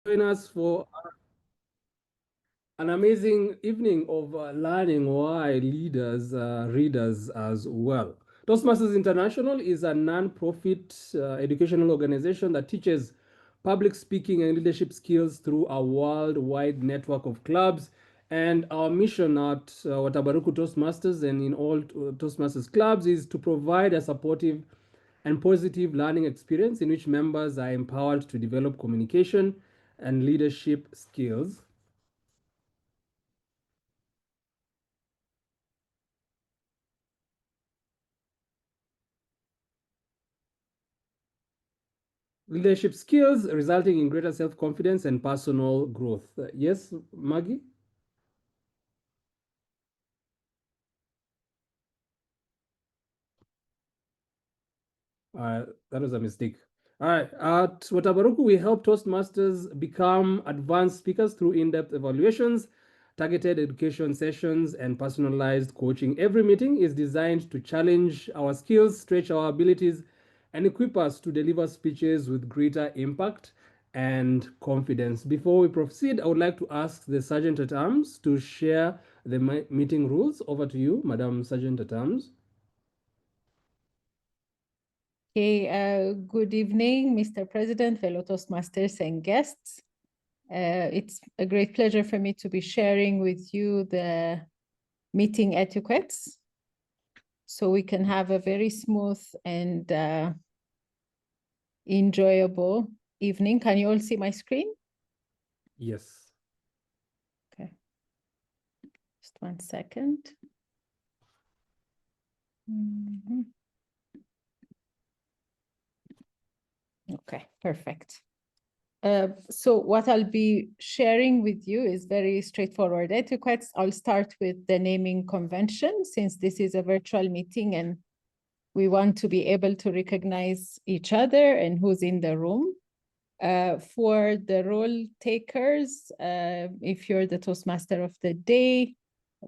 Join us for an amazing evening of learning why leaders readers as well. Toastmasters International is a non-profit educational organization that teaches public speaking and leadership skills through a worldwide network of clubs. And our mission at Watabaruku Toastmasters and in all Toastmasters clubs is to provide a supportive and positive learning experience in which members are empowered to develop communication and leadership skills. Leadership skills resulting in greater self-confidence and personal growth. Yes, Maggie? That was a mistake. All right. At Watabaruku, we help Toastmasters become advanced speakers through in-depth evaluations, targeted education sessions, and personalized coaching. Every meeting is designed to challenge our skills, stretch our abilities, and equip us to deliver speeches with greater impact and confidence. Before we proceed, I would like to ask the Sergeant at Arms to share the meeting rules. Over to you, Madam Sergeant at Arms. Okay, good evening, Mr. President, fellow Toastmasters and guests. It's a great pleasure for me to be sharing with you the meeting etiquettes so we can have a very smooth and enjoyable evening. Can you all see my screen? Yes. Okay. Just 1 second. Okay, perfect. So what I'll be sharing with you is very straightforward etiquettes. I'll start with the naming convention, since this is a virtual meeting and we want to be able to recognize each other and who's in the room. For the role takers, if you're the Toastmaster of the day,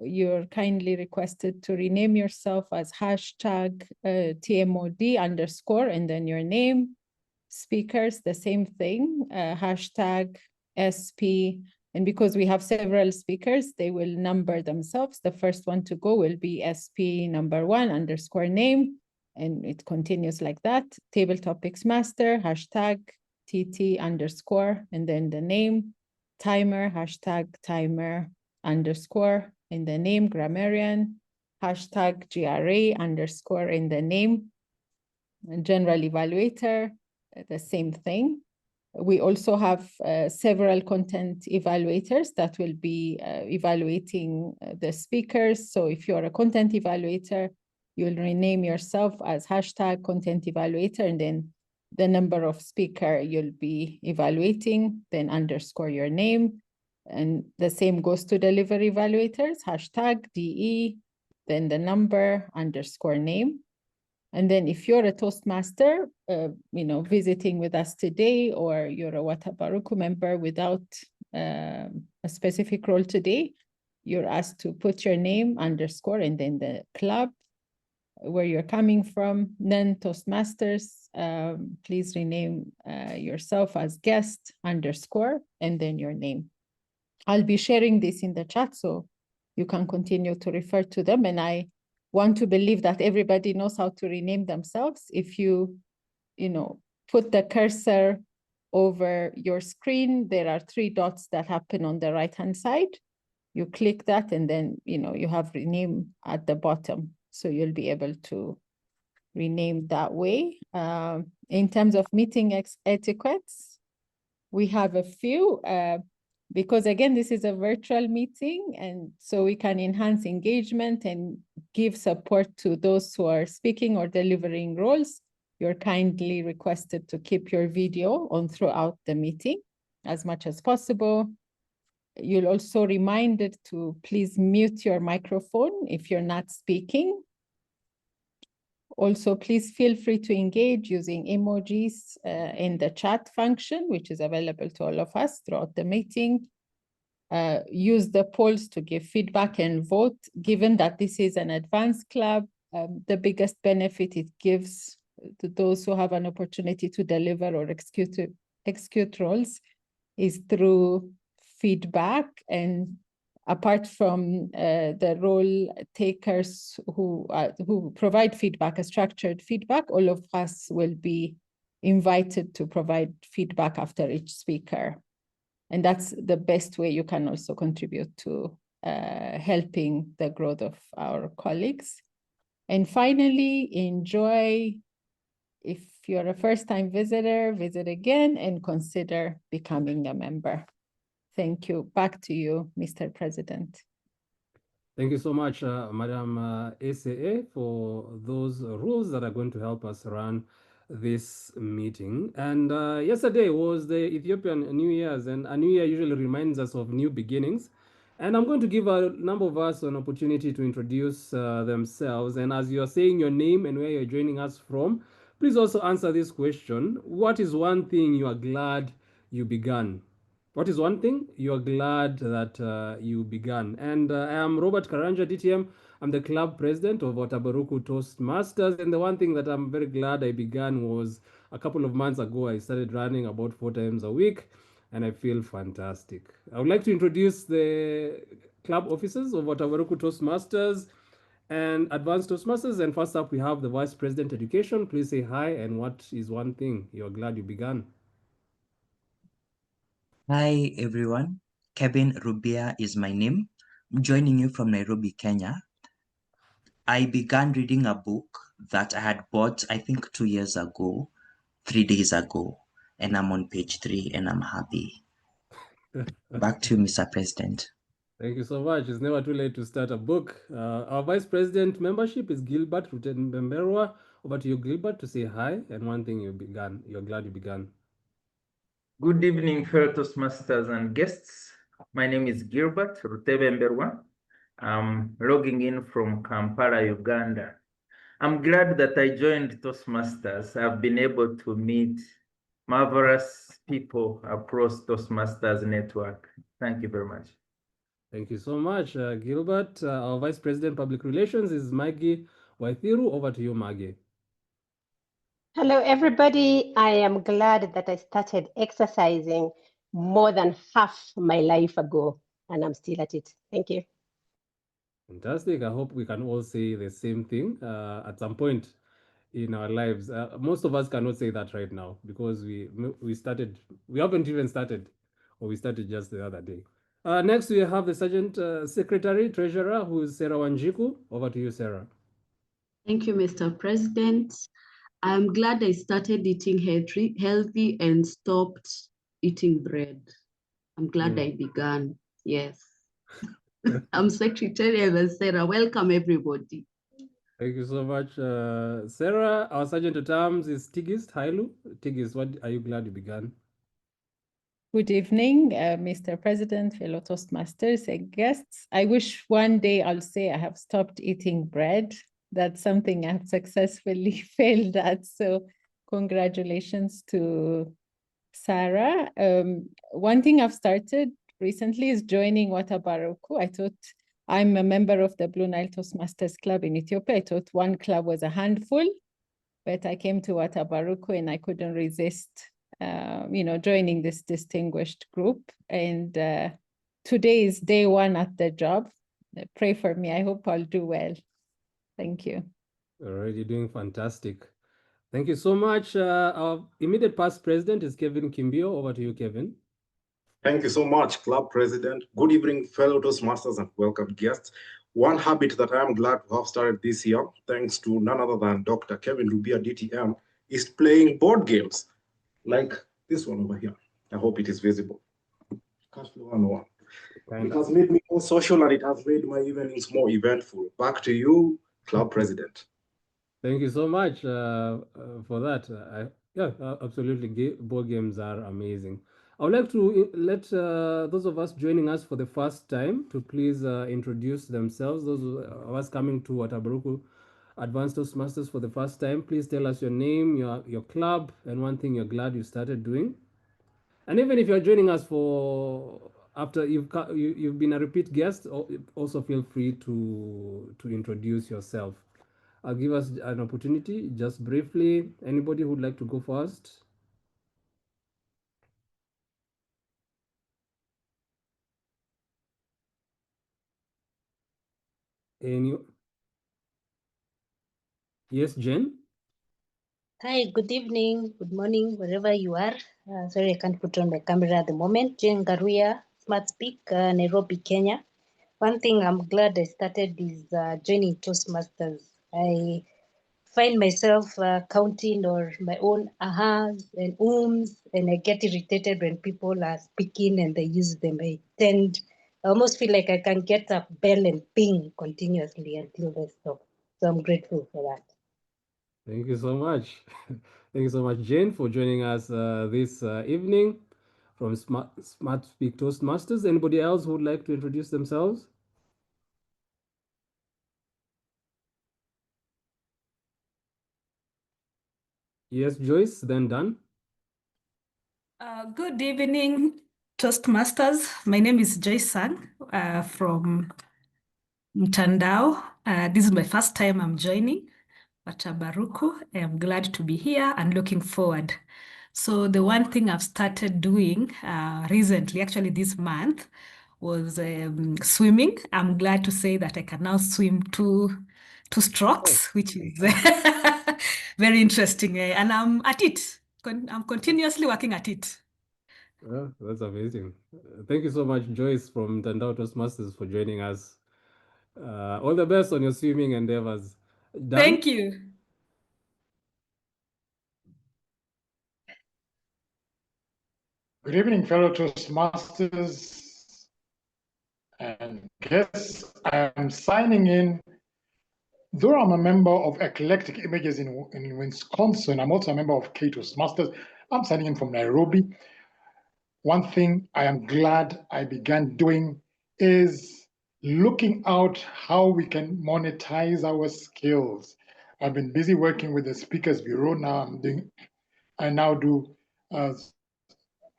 you're kindly requested to rename yourself as hashtag TMOD _ and then your name. Speakers, the same thing, hashtag SP. And because we have several speakers, they will number themselves. The first one to go will be SP #1 _ name. And it continues like that. Table topics master, hashtag TT _ and then the name. Timer, hashtag timer _ in the name. Grammarian, hashtag GRA _ in the name. And general evaluator, the same thing. We also have several content evaluators that will be evaluating the speakers. So if you're a content evaluator, you'll rename yourself as hashtag content evaluator, and then the number of speaker you'll be evaluating, then _ your name. And the same goes to delivery evaluators, hashtag DE, then the number _ name. And then if you're a Toastmaster, visiting with us today, or you're a Watabaruku member without a specific role today, you're asked to put your name _ and then the club where you're coming from. Then Toastmasters, please rename yourself as guest _ and then your name. I'll be sharing this in the chat so you can continue to refer to them. And I want to believe that everybody knows how to rename themselves. If you put the cursor over your screen, there are 3 dots that happen on the right-hand side. You click that and then, you have rename at the bottom. So you'll be able to rename that way. In terms of meeting etiquettes, we have a few, because again, this is a virtual meeting, and so we can enhance engagement and give support to those who are speaking or delivering roles. You're kindly requested to keep your video on throughout the meeting as much as possible. You'll also reminded to please mute your microphone if you're not speaking. Also, please feel free to engage using emojis in the chat function, which is available to all of us throughout the meeting. Use the polls to give feedback and vote. Given that this is an advanced club, the biggest benefit it gives to those who have an opportunity to deliver or execute roles is through feedback, and apart from the role takers who provide feedback, a structured feedback, all of us will be invited to provide feedback after each speaker. And that's the best way you can also contribute to helping the growth of our colleagues. And finally, enjoy. If you're a first-time visitor, visit again and consider becoming a member. Thank you. Back to you, Mr. President. Thank you so much, Madam SAA, for those rules that are going to help us run this meeting. And yesterday was the Ethiopian New Year's, and a new year usually reminds us of new beginnings. And I'm going to give a number of us an opportunity to introduce themselves. And as you're saying your name and where you're joining us from, please also answer this question. What is one thing you are glad you began? What is one thing you're glad that you began? And I am Robert Karanja, DTM. I'm the club president of Watabaruku Toastmasters. And the one thing that I'm very glad I began was a couple of months ago, I started running about 4 times a week, and I feel fantastic. I would like to introduce the club officers of Watabaruku Toastmasters and Advanced Toastmasters. And first up, we have the Vice President Education. Please say hi, and what is one thing you're glad you began? Hi everyone, Kevin Rubia is my name. I'm joining you from Nairobi, Kenya. I began reading a book that I had bought, I think 2 years ago, 3 days ago, and I'm on page 3 and I'm happy. Back to you, Mr. President. Thank you so much. It's never too late to start a book. Our Vice President membership is Gilbert Rutebemberwa. Over to you, Gilbert, to say hi and one thing you're glad you began. Good evening, fellow Toastmasters and guests. My name is Gilbert Rutebemberwa. I'm logging in from Kampala, Uganda. I'm glad that I joined Toastmasters. I've been able to meet marvelous people across Toastmasters network. Thank you very much. Thank you so much, Gilbert. Our Vice President Public Relations is Maggie Waithiru. Over to you, Maggie. Hello, everybody. I am glad that I started exercising more than half my life ago, and I'm still at it. Thank you. Fantastic. I hope we can all say the same thing at some point in our lives. Most of us cannot say that right now because we haven't even started, or we started just the other day. Next, we have the Sergeant Secretary Treasurer, who is Serah Wanjiku. Over to you, Serah. Thank you, Mr. President. I'm glad I started eating healthy and stopped eating bread. I'm glad I began. Yes. I'm Secretary and Serah. Welcome, everybody. Thank you so much, Serah. Our Sergeant at Arms is Tigist, Hailu. Tigist, what are you glad you began? Good evening, Mr. President, fellow Toastmasters and guests. I wish one day I'll say I have stopped eating bread. That's something I've successfully failed at. So congratulations to Sarah. One thing I've started recently is joining Watabaruku. I thought I'm a member of the Blue Nile Toastmasters Club in Ethiopia. I thought one club was a handful, but I came to Watabaruku and I couldn't resist joining this distinguished group. And today is day one at the job. Pray for me. I hope I'll do well. Thank you. Already doing fantastic. Thank you so much. Our immediate past president is Kevin Kimbio. Over to you, Kevin. Thank you so much, Club President. Good evening, fellow Toastmasters and welcome guests. One habit that I am glad to have started this year, thanks to none other than Dr. Kevin Rubia, DTM, is playing board games like this one over here. I hope it is visible. Cash Flow 101. It has made me more social and it has made my evenings more eventful. Back to you, Club President. Thank you so much for that. Absolutely. Board games are amazing. I would like to let those of us joining us for the first time to please introduce themselves. Those of us coming to Watabaruku Advanced Toastmasters for the first time, please tell us your name, your club, and one thing you're glad you started doing. And even if you're joining us after you've been a repeat guest, also feel free to introduce yourself. I'll give us an opportunity just briefly. Anybody who'd like to go first? Any? Yes, Jen? Hi, good evening, good morning, wherever you are. Sorry, I can't put on my camera at the moment. Jane Garuya, Smart Speak, Nairobi, Kenya. One thing I'm glad I started is joining Toastmasters. I find myself counting or my own ahas and ums, and I get irritated when people are speaking and they use them. I almost feel like I can get a bell and ping continuously until they stop. So I'm grateful for that. Thank you so much. Thank you so much, Jane, for joining us this evening from Smart Speak Toastmasters. Anybody else who would like to introduce themselves? Yes, Joyce, then done. Good evening, Toastmasters. My name is Joyce Sang from Mtandao. This is my first time I'm joining Watabaruku. I am glad to be here and looking forward. So the one thing I've started doing recently, actually this month, was swimming. I'm glad to say that I can now swim two strokes, which is very interesting. And I'm at it. I'm continuously working at it. Well, that's amazing. Thank you so much, Joyce from Tandao Toastmasters, for joining us. All the best on your swimming endeavors. Dan? Thank you. Good evening, fellow Toastmasters and guests. I am signing in. Though I'm a member of Eclectic Images in Wisconsin, I'm also a member of K Toastmasters. I'm signing in from Nairobi. One thing I am glad I began doing is looking out how we can monetize our skills. I've been busy working with the Speakers Bureau. I now do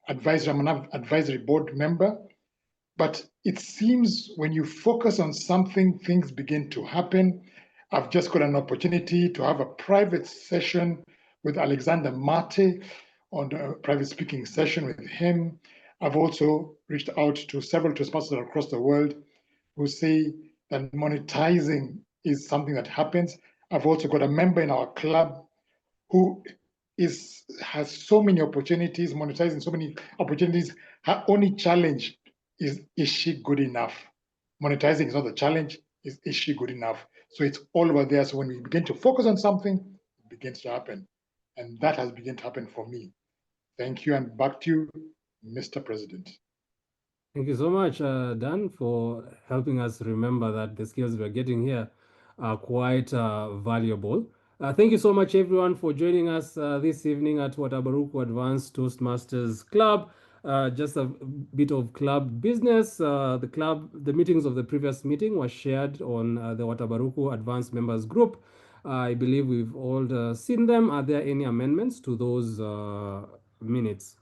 advisory. I'm an advisory board member. But it seems when you focus on something, things begin to happen. I've just got an opportunity to have a private session with Alexander Mate on a private speaking session with him. I've also reached out to several Toastmasters across the world who say that monetizing is something that happens. I've also got a member in our club who has so many opportunities, monetizing so many opportunities. Her only challenge is she good enough? Monetizing is not the challenge, is she good enough? So it's all over there. So when we begin to focus on something, it begins to happen. And that has begun to happen for me. Thank you, and back to you, Mr. President. Thank you so much, Dan, for helping us remember that the skills we're getting here are quite valuable. Thank you so much, everyone, for joining us this evening at Watabaruku Advanced Toastmasters Club. Just a bit of club business. The meetings of the previous meeting were shared on the Watabaruku Advanced Members Group. I believe we've all seen them. Are there any amendments to those minutes?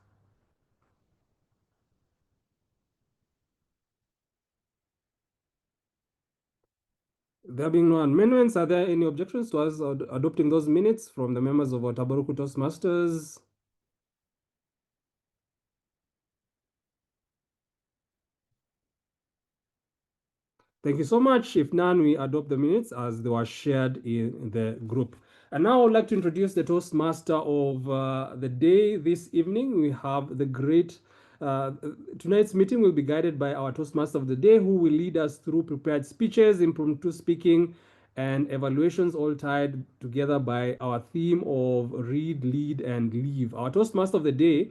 There being no amendments, are there any objections to us adopting those minutes from the members of Watabaruku Toastmasters? Thank you so much. If none, we adopt the minutes as they were shared in the group. And now I would like to introduce the Toastmaster of the day this evening. We have the great, tonight's meeting will be guided by our Toastmaster of the day, who will lead us through prepared speeches, impromptu speaking, and evaluations, all tied together by our theme of read, lead, and leave. Our Toastmaster of the day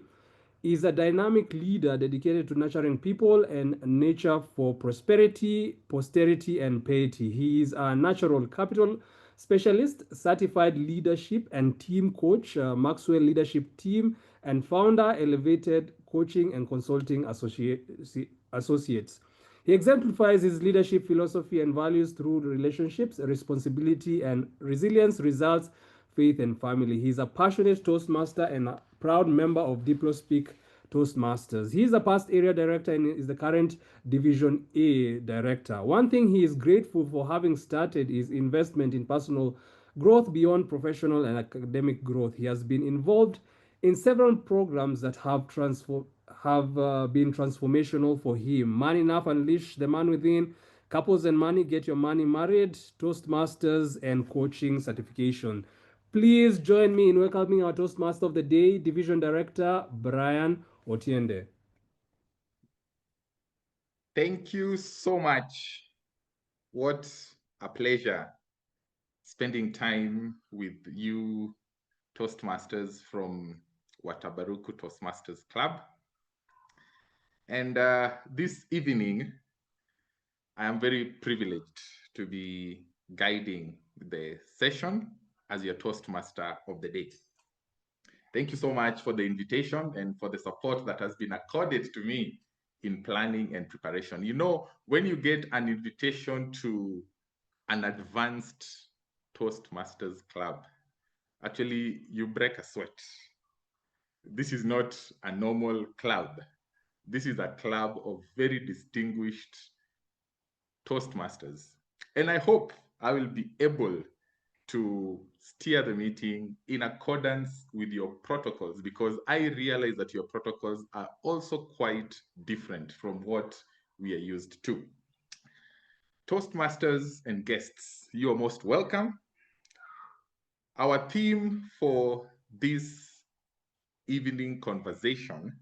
is a dynamic leader dedicated to nurturing people and nature for prosperity, posterity, and piety. He is a natural capital specialist, certified leadership and team coach, Maxwell Leadership Team, and founder, Elevated Coaching and Consulting Associates. He exemplifies his leadership philosophy and values through relationships, responsibility, and resilience, results, faith, and family. He is a passionate Toastmaster and a proud member of DiploSpeak Toastmasters. He is a past area director and is the current Division A director. One thing he is grateful for having started is investment in personal growth beyond professional and academic growth. He has been involved in several programs that have been transformational for him. Man Enough, Unleash the Man Within, Couples and Money, Get Your Money Married, Toastmasters, and Coaching Certification. Please join me in welcoming our Toastmaster of the Day, Division Director, Brian Otiende. Thank you so much. What a pleasure spending time with you Toastmasters from Watabaruku Toastmasters Club. And this evening, I am very privileged to be guiding the session as your Toastmaster of the Day. Thank you so much for the invitation and for the support that has been accorded to me in planning and preparation. You know, when you get an invitation to an advanced Toastmasters Club, actually you break a sweat. This is not a normal club. This is a club of very distinguished Toastmasters. And I hope I will be able to steer the meeting in accordance with your protocols, because I realize that your protocols are also quite different from what we are used to. Toastmasters and guests, you are most welcome. Our theme for this evening conversation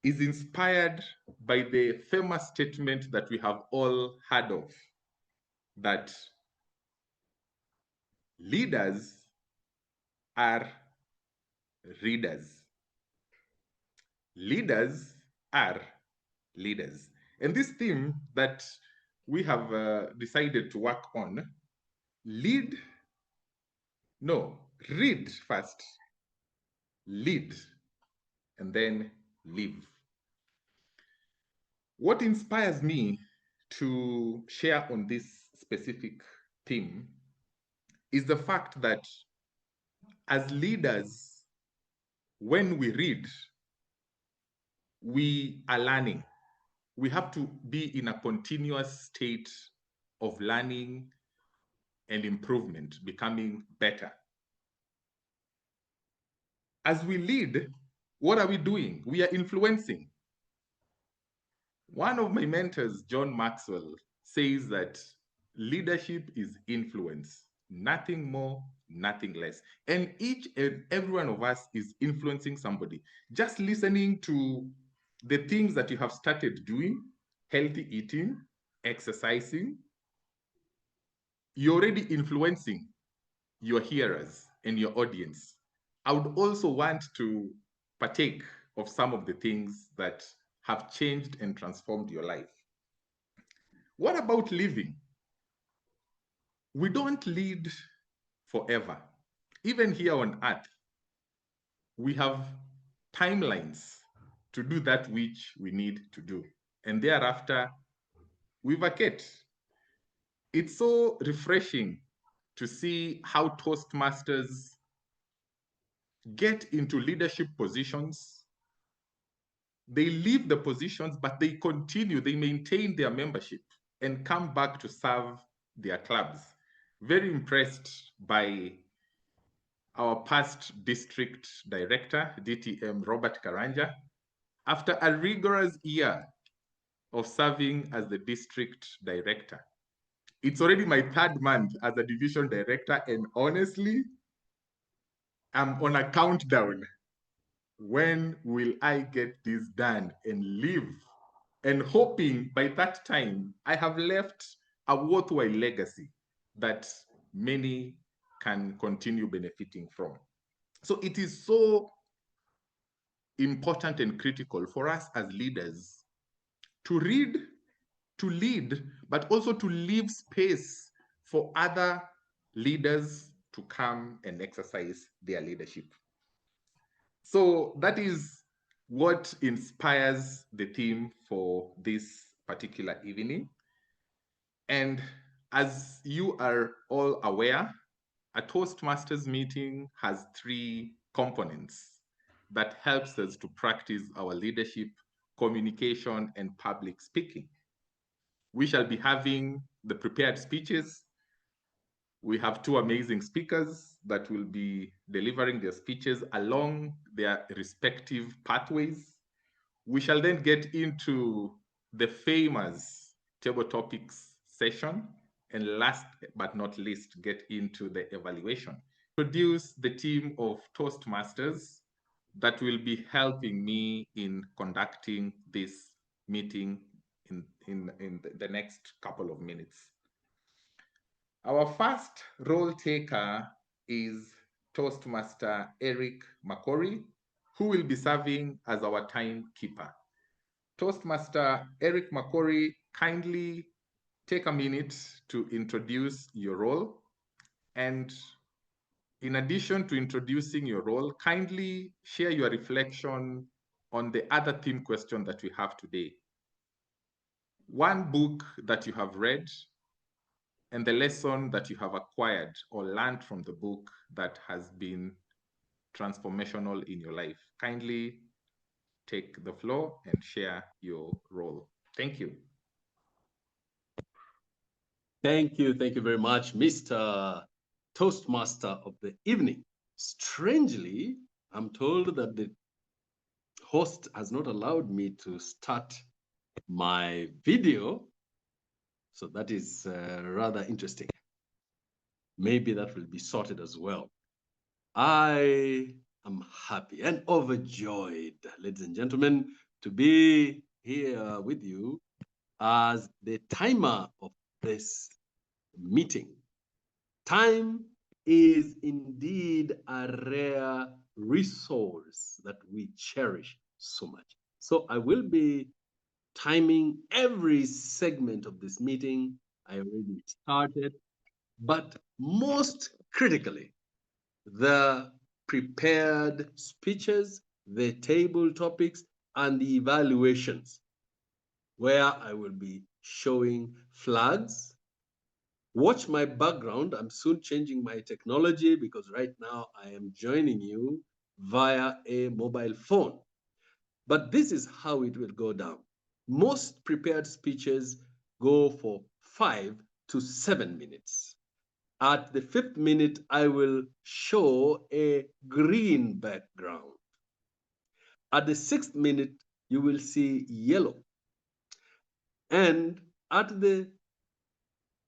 is inspired by the famous statement that we have all heard of, that leaders are readers. Leaders are leaders. And this theme that we have decided to work on, read first, lead, and then live. What inspires me to share on this specific theme is the fact that as leaders, when we read, we are learning. We have to be in a continuous state of learning and improvement, becoming better. As we lead, what are we doing? We are influencing. One of my mentors, John Maxwell, says that leadership is influence, nothing more, nothing less. And each and every one of us is influencing somebody. Just listening to the things that you have started doing, healthy eating, exercising, you're already influencing your hearers and your audience. I would also want to partake of some of the things that have changed and transformed your life. What about living? We don't lead forever. Even here on earth, we have timelines to do that which we need to do. And thereafter, we vacate. It's so refreshing to see how Toastmasters get into leadership positions. They leave the positions, but they continue, they maintain their membership and come back to serve their clubs. Very impressed by our past district director, DTM Robert Karanja. After a rigorous year of serving as the district director, it's already my 3rd month as a division director, and honestly, I'm on a countdown. When will I get this done and leave? And hoping by that time, I have left a worthwhile legacy that many can continue benefiting from. So it is so important and critical for us as leaders to read, to lead, but also to leave space for other leaders to come and exercise their leadership. So that is what inspires the theme for this particular evening. And as you are all aware, a Toastmasters meeting has 3 components that helps us to practice our leadership, communication, and public speaking. We shall be having the prepared speeches. We have 2 amazing speakers that will be delivering their speeches along their respective pathways. We shall then get into the famous table topics session, and last but not least, get into the evaluation. Introduce the team of Toastmasters that will be helping me in conducting this meeting in the next couple of minutes. Our first role taker is Toastmaster Eric Makori, who will be serving as our timekeeper. Toastmaster Eric Makori, kindly take a minute to introduce your role. And in addition to introducing your role, kindly share your reflection on the other theme question that we have today. One book that you have read and the lesson that you have acquired or learned from the book that has been transformational in your life. Kindly take the floor and share your role. Thank you. Thank you very much, Mr. Toastmaster of the evening. Strangely, I'm told that the host has not allowed me to start my video, so that is rather interesting. Maybe that will be sorted as well. I am happy and overjoyed, ladies and gentlemen, to be here with you as the timer of this meeting. Time is indeed a rare resource that we cherish so much. So I will be timing every segment of this meeting. I already started, but most critically, the prepared speeches, the table topics, and the evaluations, where I will be showing flags. Watch my background. I'm soon changing my technology because right now I am joining you via a mobile phone. But this is how it will go down. Most prepared speeches go for 5 to 7 minutes. At the 5th minute, I will show a green background. At the 6th minute, you will see yellow. And at the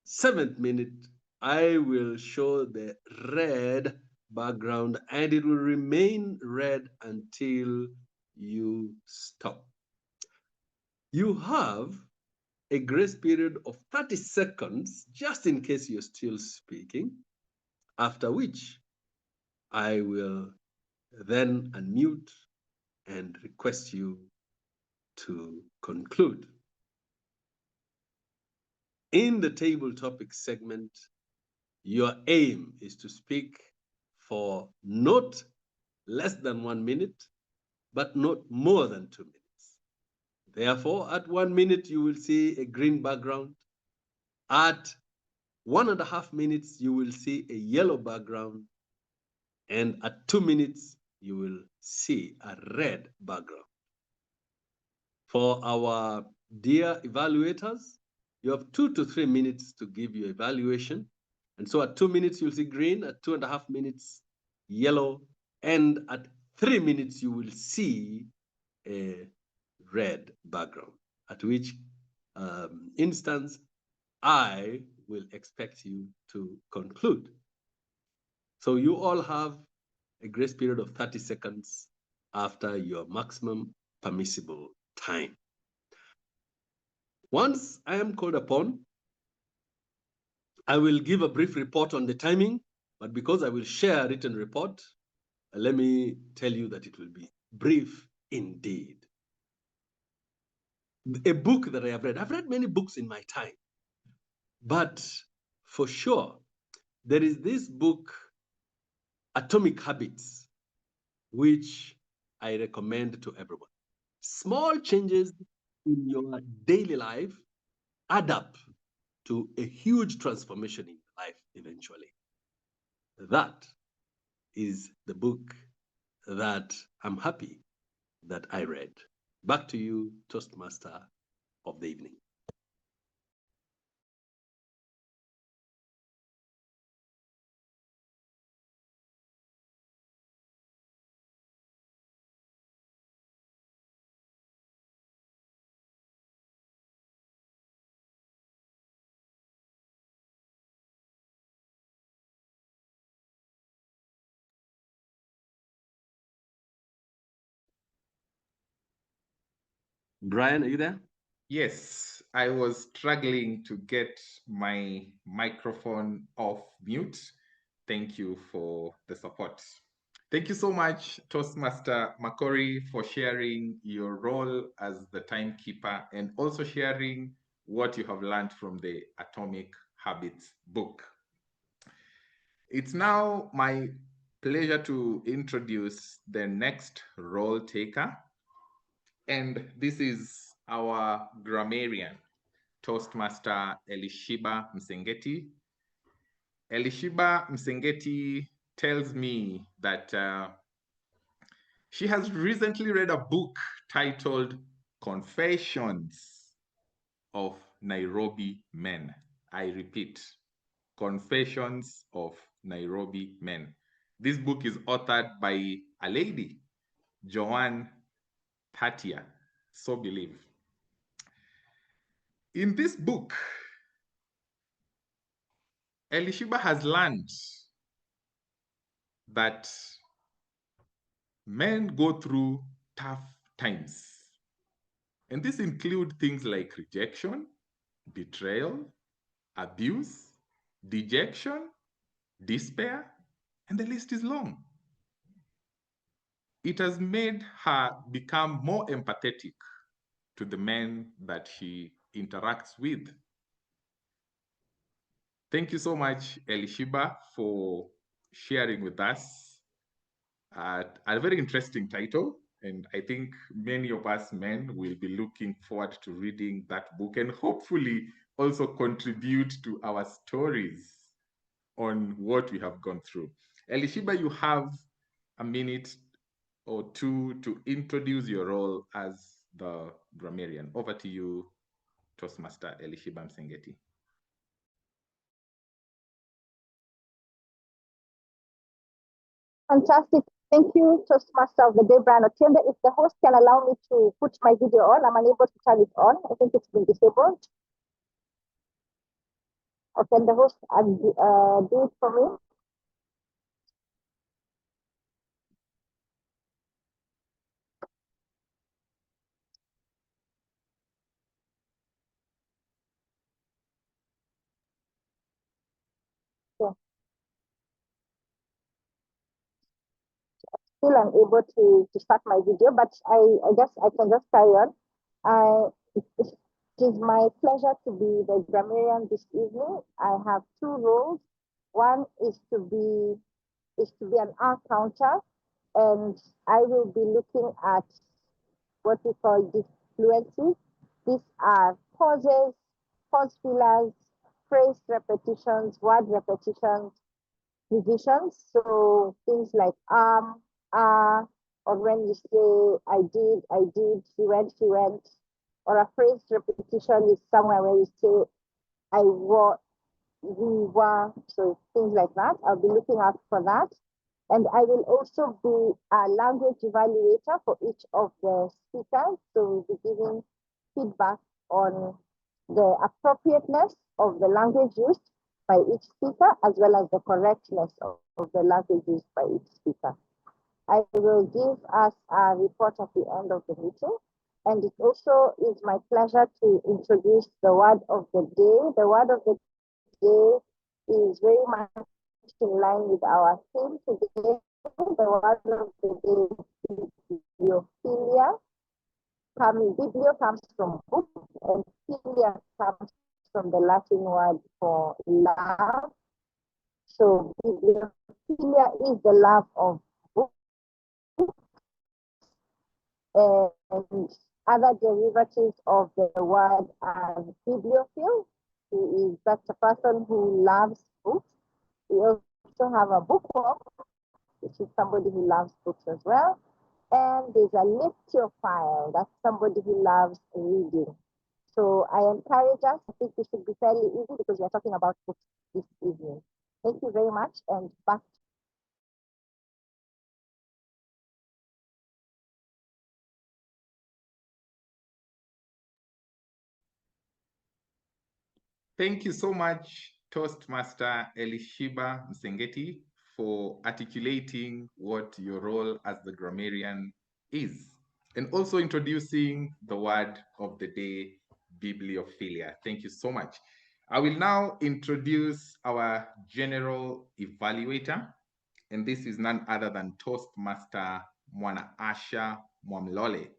7th minute, I will show the red background, and it will remain red until you stop. You have a grace period of 30 seconds, just in case you're still speaking, after which I will then unmute and request you to conclude. In the table topic segment, your aim is to speak for not less than 1 minute, but not more than 2 minutes. Therefore, at 1 minute, you will see a green background. At 1.5 minutes, you will see a yellow background. And at 2 minutes, you will see a red background. For our dear evaluators, you have 2 to 3 minutes to give your evaluation. And so at 2 minutes, you'll see green, at 2.5 minutes, yellow, and at 3 minutes, you will see a red background, at which instance I will expect you to conclude. So you all have a grace period of 30 seconds after your maximum permissible time. Once I am called upon, I will give a brief report on the timing, but because I will share a written report, let me tell you that it will be brief indeed. A book that I have read, I've read many books in my time, but for sure, there is this book, Atomic Habits, which I recommend to everyone. Small changes in your daily life add up to a huge transformation in your life eventually. That is the book that I'm happy that I read. Back to you, Toastmaster of the evening. Brian, are you there? Yes, I was struggling to get my microphone off mute. Thank you for the support. Thank you so much, Toastmaster Makori, for sharing your role as the timekeeper and also sharing what you have learned from the Atomic Habits book. It's now my pleasure to introduce the next role taker. And this is our grammarian, Toastmaster Elishibah Msengeti. Elishibah Msengeti tells me that she has recently read a book titled Confessions of Nairobi Men. I repeat, Confessions of Nairobi Men. This book is authored by a lady, Joanne Thatia, so believe. In this book, Elishibah has learned that men go through tough times. And this includes things like rejection, betrayal, abuse, dejection, despair, and the list is long. It has made her become more empathetic to the men that she interacts with. Thank you so much, Elishibah, for sharing with us a very interesting title. And I think many of us men will be looking forward to reading that book and hopefully also contribute to our stories on what we have gone through. Elishibah, you have a minute or two to introduce your role as the grammarian. Over to you, Toastmaster Elishibah Msengeti. Fantastic. Thank you, Toastmaster of the day, Brian Otiende. If the host can allow me to put my video on, I'm unable to turn it on. I think it's been disabled. Or can the host do it for me? Yeah. Still unable to start my video, but I guess I can just carry on. It is my pleasure to be the grammarian this evening. I have two roles. One is to be an R counter, and I will be looking at what we call disfluencies. These are pauses, pause fillers, phrase repetitions, word repetitions, divisions. So things like or when you say I did, she went, or a phrase repetition is somewhere where you say I were, we were, so things like that. I'll be looking out for that. And I will also be a language evaluator for each of the speakers. So we'll be giving feedback on the appropriateness of the language used by each speaker, as well as the correctness of the language used by each speaker. I will give us a report at the end of the meeting. And it also is my pleasure to introduce the word of the day. The word of the day is very much in line with our theme today. The word of the day is bibliophilia. Biblio comes from book, and philia comes from the Latin word for love. So bibliophilia is the love of books, and other derivatives of the word are bibliophile, who is that's a person who loves books. We also have a bookworm, which is somebody who loves books as well. And there's a lectiophile, that's somebody who loves reading. So I encourage us, I think this should be fairly easy because we're talking about books this evening. Thank you very much, and back. Thank you so much, Toastmaster Elishibah Msengeti, for articulating what your role as the grammarian is. and also introducing the word of the day, bibliophilia. Thank you so much. I will now introduce our general evaluator, and this is none other than Toastmaster Mwanasha Mwamlole.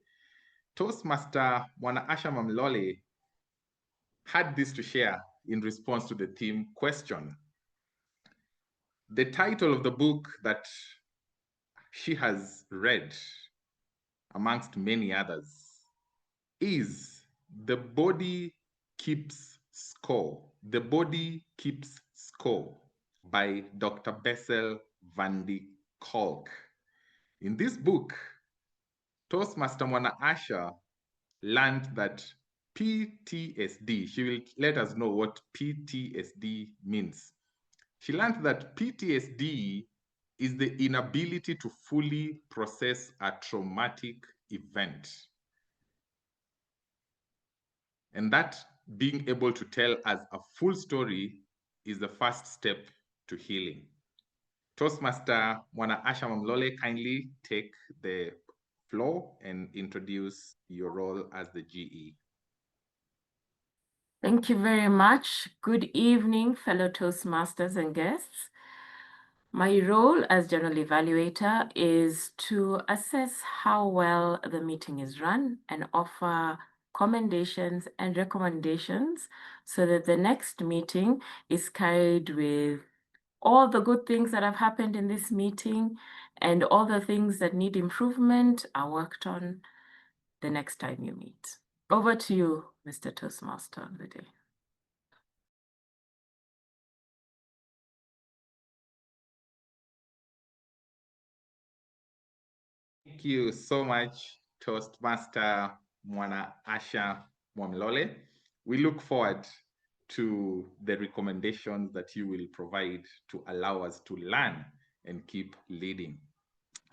Toastmaster Mwanasha Mwamlole had this to share in response to the theme question. The title of the book that she has read, amongst many others, is The Body Keeps Score. The Body Keeps Score by Dr. Bessel van de Kolk. In this book, Toastmaster Mwanasha learned that PTSD, she will let us know what PTSD means. She learned that PTSD is the inability to fully process a traumatic event. And that being able to tell us a full story is the first step to healing. Toastmaster Mwanasha Mwamlole, kindly take the floor and introduce your role as the GE. Thank you very much. Good evening, fellow Toastmasters and guests. My role as General Evaluator is to assess how well the meeting is run and offer commendations and recommendations so that the next meeting is carried with all the good things that have happened in this meeting and all the things that need improvement are worked on the next time you meet. Over to you, Mr. Toastmaster of the day. Thank you so much, Toastmaster Mwanasha Mwamlole. We look forward to the recommendations that you will provide to allow us to learn and keep leading.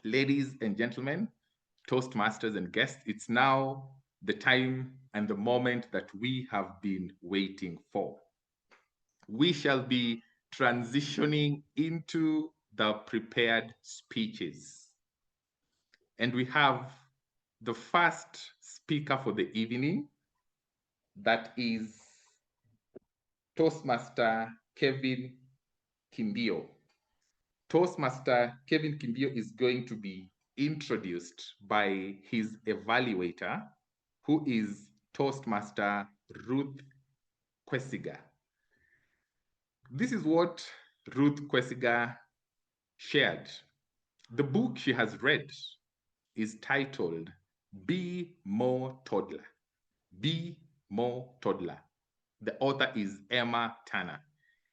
Ladies and gentlemen, Toastmasters and guests, it's now the time and the moment that we have been waiting for. We shall be transitioning into the prepared speeches. And we have the first speaker for the evening, that is Toastmaster Kevin Kimbio. Toastmaster Kevin Kimbio is going to be introduced by his evaluator, who is Toastmaster Ruth Kwesiga. This is what Ruth Kwesiga shared. The book she has read is titled Be More Toddler. Be More Toddler. The author is Emma Turner.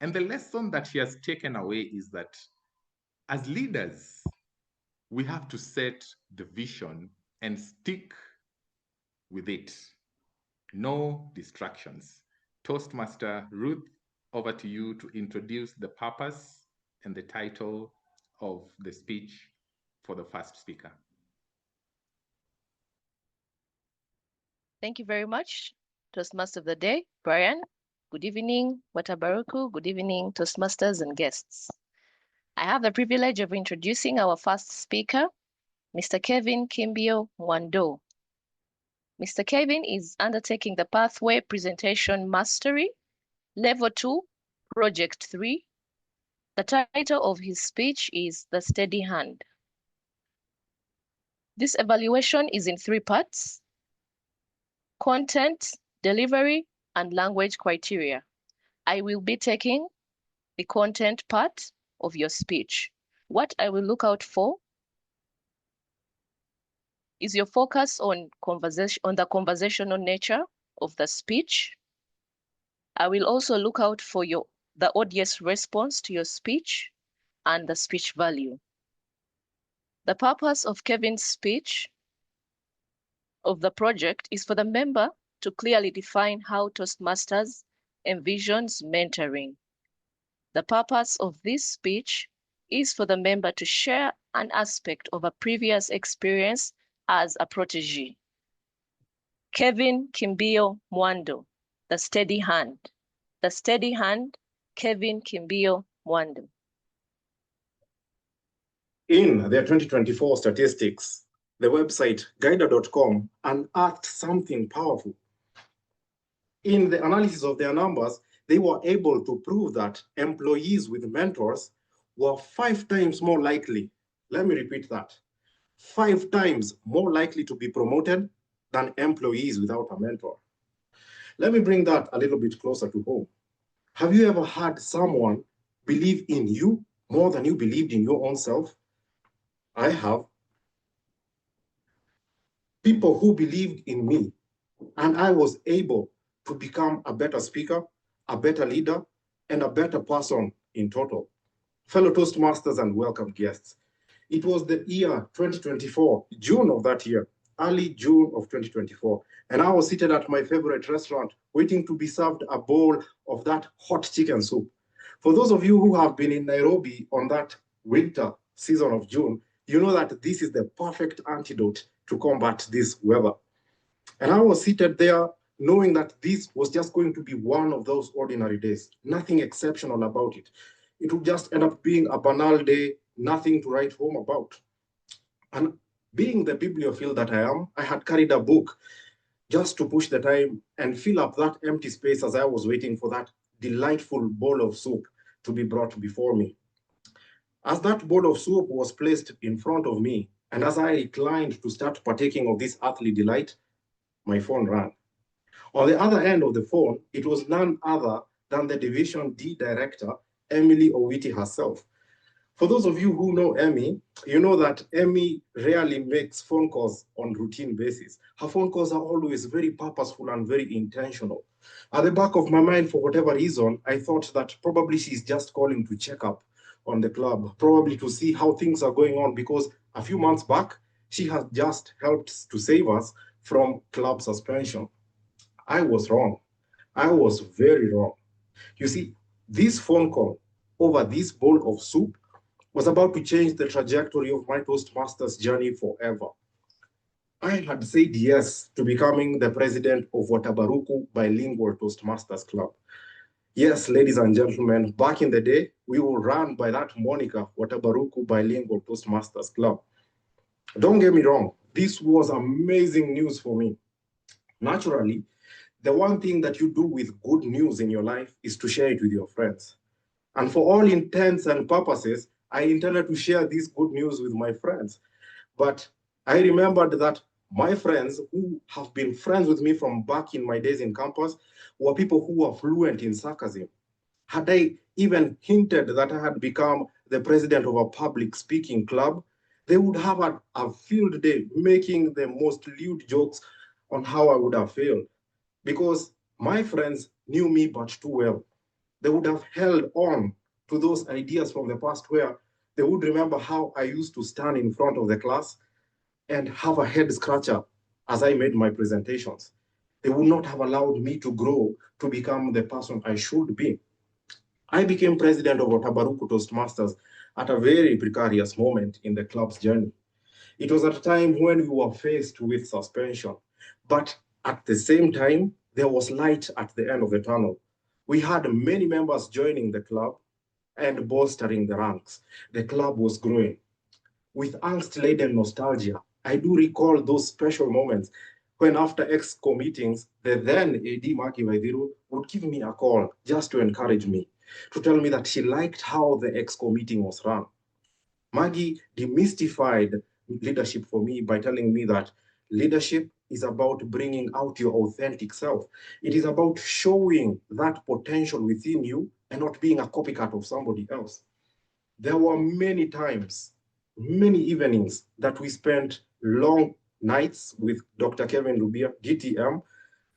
And the lesson that she has taken away is that as leaders, we have to set the vision and stick with it. No distractions. Toastmaster Ruth, over to you to introduce the purpose and the title of the speech for the first speaker. Thank you very much, Toastmaster of the day, Brian. Good evening, Watabaruku. Good evening, Toastmasters and guests. I have the privilege of introducing our first speaker, Mr. Kevin Kimbio Mwando. Mr. Kevin is undertaking the Pathway Presentation Mastery, Level 2, Project 3. The title of his speech is The Steady Hand. This evaluation is in 3 parts: content, delivery, and language criteria. I will be taking the content part of your speech. What I will look out for is your focus on the conversational nature of the speech. I will also look out for the audience response to your speech and the speech value. The purpose of Kevin's speech of the project is for the member to clearly define how Toastmasters envisions mentoring. The purpose of this speech is for the member to share an aspect of a previous experience as a protege. Kevin Kimbio Mwando, The Steady Hand. The Steady Hand, Kevin Kimbio Mwando. In their 2024 statistics, the website guider.com unearthed something powerful. In the analysis of their numbers, they were able to prove that employees with mentors were 5 times more likely, let me repeat that, 5 times more likely to be promoted than employees without a mentor. Let me bring that a little bit closer to home. Have you ever had someone believe in you more than you believed in your own self? I have. People who believed in me, and I was able to become a better speaker, a better leader, and a better person in total. Fellow Toastmasters and welcome guests. It was the year 2024, June of that year, early June of 2024, and I was seated at my favorite restaurant waiting to be served a bowl of that hot chicken soup. For those of you who have been in Nairobi on that winter season of June, you know that this is the perfect antidote to combat this weather. And I was seated there knowing that this was just going to be one of those ordinary days, nothing exceptional about it. It would just end up being a banal day, nothing to write home about. And being the bibliophile that I am, I had carried a book just to push the time and fill up that empty space as I was waiting for that delightful bowl of soup to be brought before me. As that bowl of soup was placed in front of me, and as I reclined to start partaking of this earthly delight, my phone rang. On the other end of the phone, it was none other than the Division D Director, Emily Owiti herself. For those of you who know Emmy, you know that Emmy rarely makes phone calls on routine basis. Her phone calls are always very purposeful and very intentional. At the back of my mind, for whatever reason, I thought that probably she's just calling to check up on the club, probably to see how things are going on, because a few months back, she has just helped to save us from club suspension. I was wrong. I was very wrong. You see, this phone call over this bowl of soup was about to change the trajectory of my Toastmasters journey forever. I had said yes to becoming the president of Watabaruku Bilingual Toastmasters Club. Yes, ladies and gentlemen, back in the day, we were run by that moniker, Watabaruku Bilingual Toastmasters Club. Don't get me wrong, this was amazing news for me. Naturally, the one thing that you do with good news in your life is to share it with your friends. And for all intents and purposes, I intended to share this good news with my friends. But I remembered that my friends who have been friends with me from back in my days in campus were people who were fluent in sarcasm. Had I even hinted that I had become the president of a public speaking club, they would have had a field day making the most lewd jokes on how I would have failed. Because my friends knew me but too well. They would have held on to those ideas from the past where they would remember how I used to stand in front of the class and have a head scratcher as I made my presentations. They would not have allowed me to grow to become the person I should be. I became president of Watabaruku Toastmasters at a very precarious moment in the club's journey. It was at a time when we were faced with suspension, but at the same time, there was light at the end of the tunnel. We had many members joining the club and bolstering the ranks. The club was growing. With angst-laden nostalgia, I do recall those special moments when after EXCO meetings, the then AD Maki Waithiru would give me a call just to encourage me, to tell me that she liked how the EXCO meeting was run. Maggie demystified leadership for me by telling me that leadership is about bringing out your authentic self. It is about showing that potential within you and not being a copycat of somebody else. There were many times, many evenings that we spent long nights with Dr. Kevin Rubia, DTM,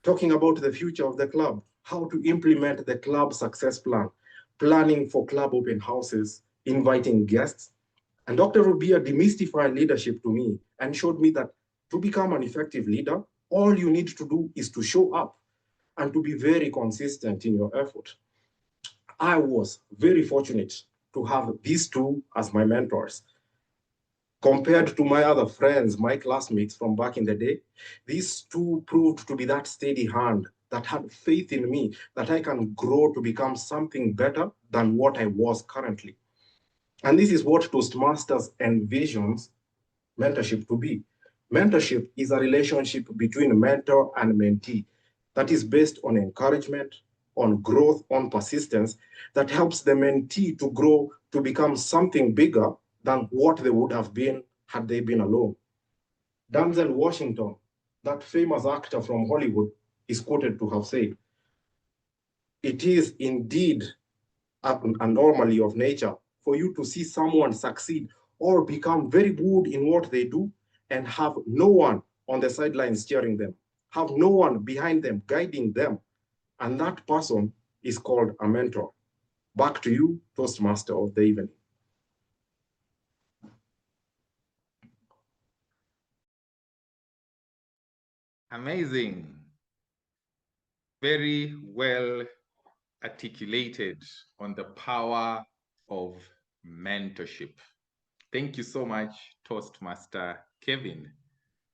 talking about the future of the club, how to implement the club success plan, planning for club open houses, inviting guests. And Dr. Rubia demystified leadership to me and showed me that to become an effective leader, all you need to do is to show up and to be very consistent in your effort. I was very fortunate to have these two as my mentors. Compared to my other friends, my classmates from back in the day, these two proved to be that steady hand that had faith in me that I can grow to become something better than what I was currently. And this is what Toastmasters envisions mentorship to be. Mentorship is a relationship between mentor and mentee that is based on encouragement, on growth, on persistence, that helps the mentee to grow to become something bigger than what they would have been had they been alone. Denzel Washington, that famous actor from Hollywood, is quoted to have said, "It is indeed an anomaly of nature for you to see someone succeed or become very good in what they do and have no one on the sidelines cheering them, have no one behind them guiding them. And that person is called a mentor." Back to you, Toastmaster of the evening. Amazing. Very well articulated on the power of mentorship. Thank you so much, Toastmaster Kevin,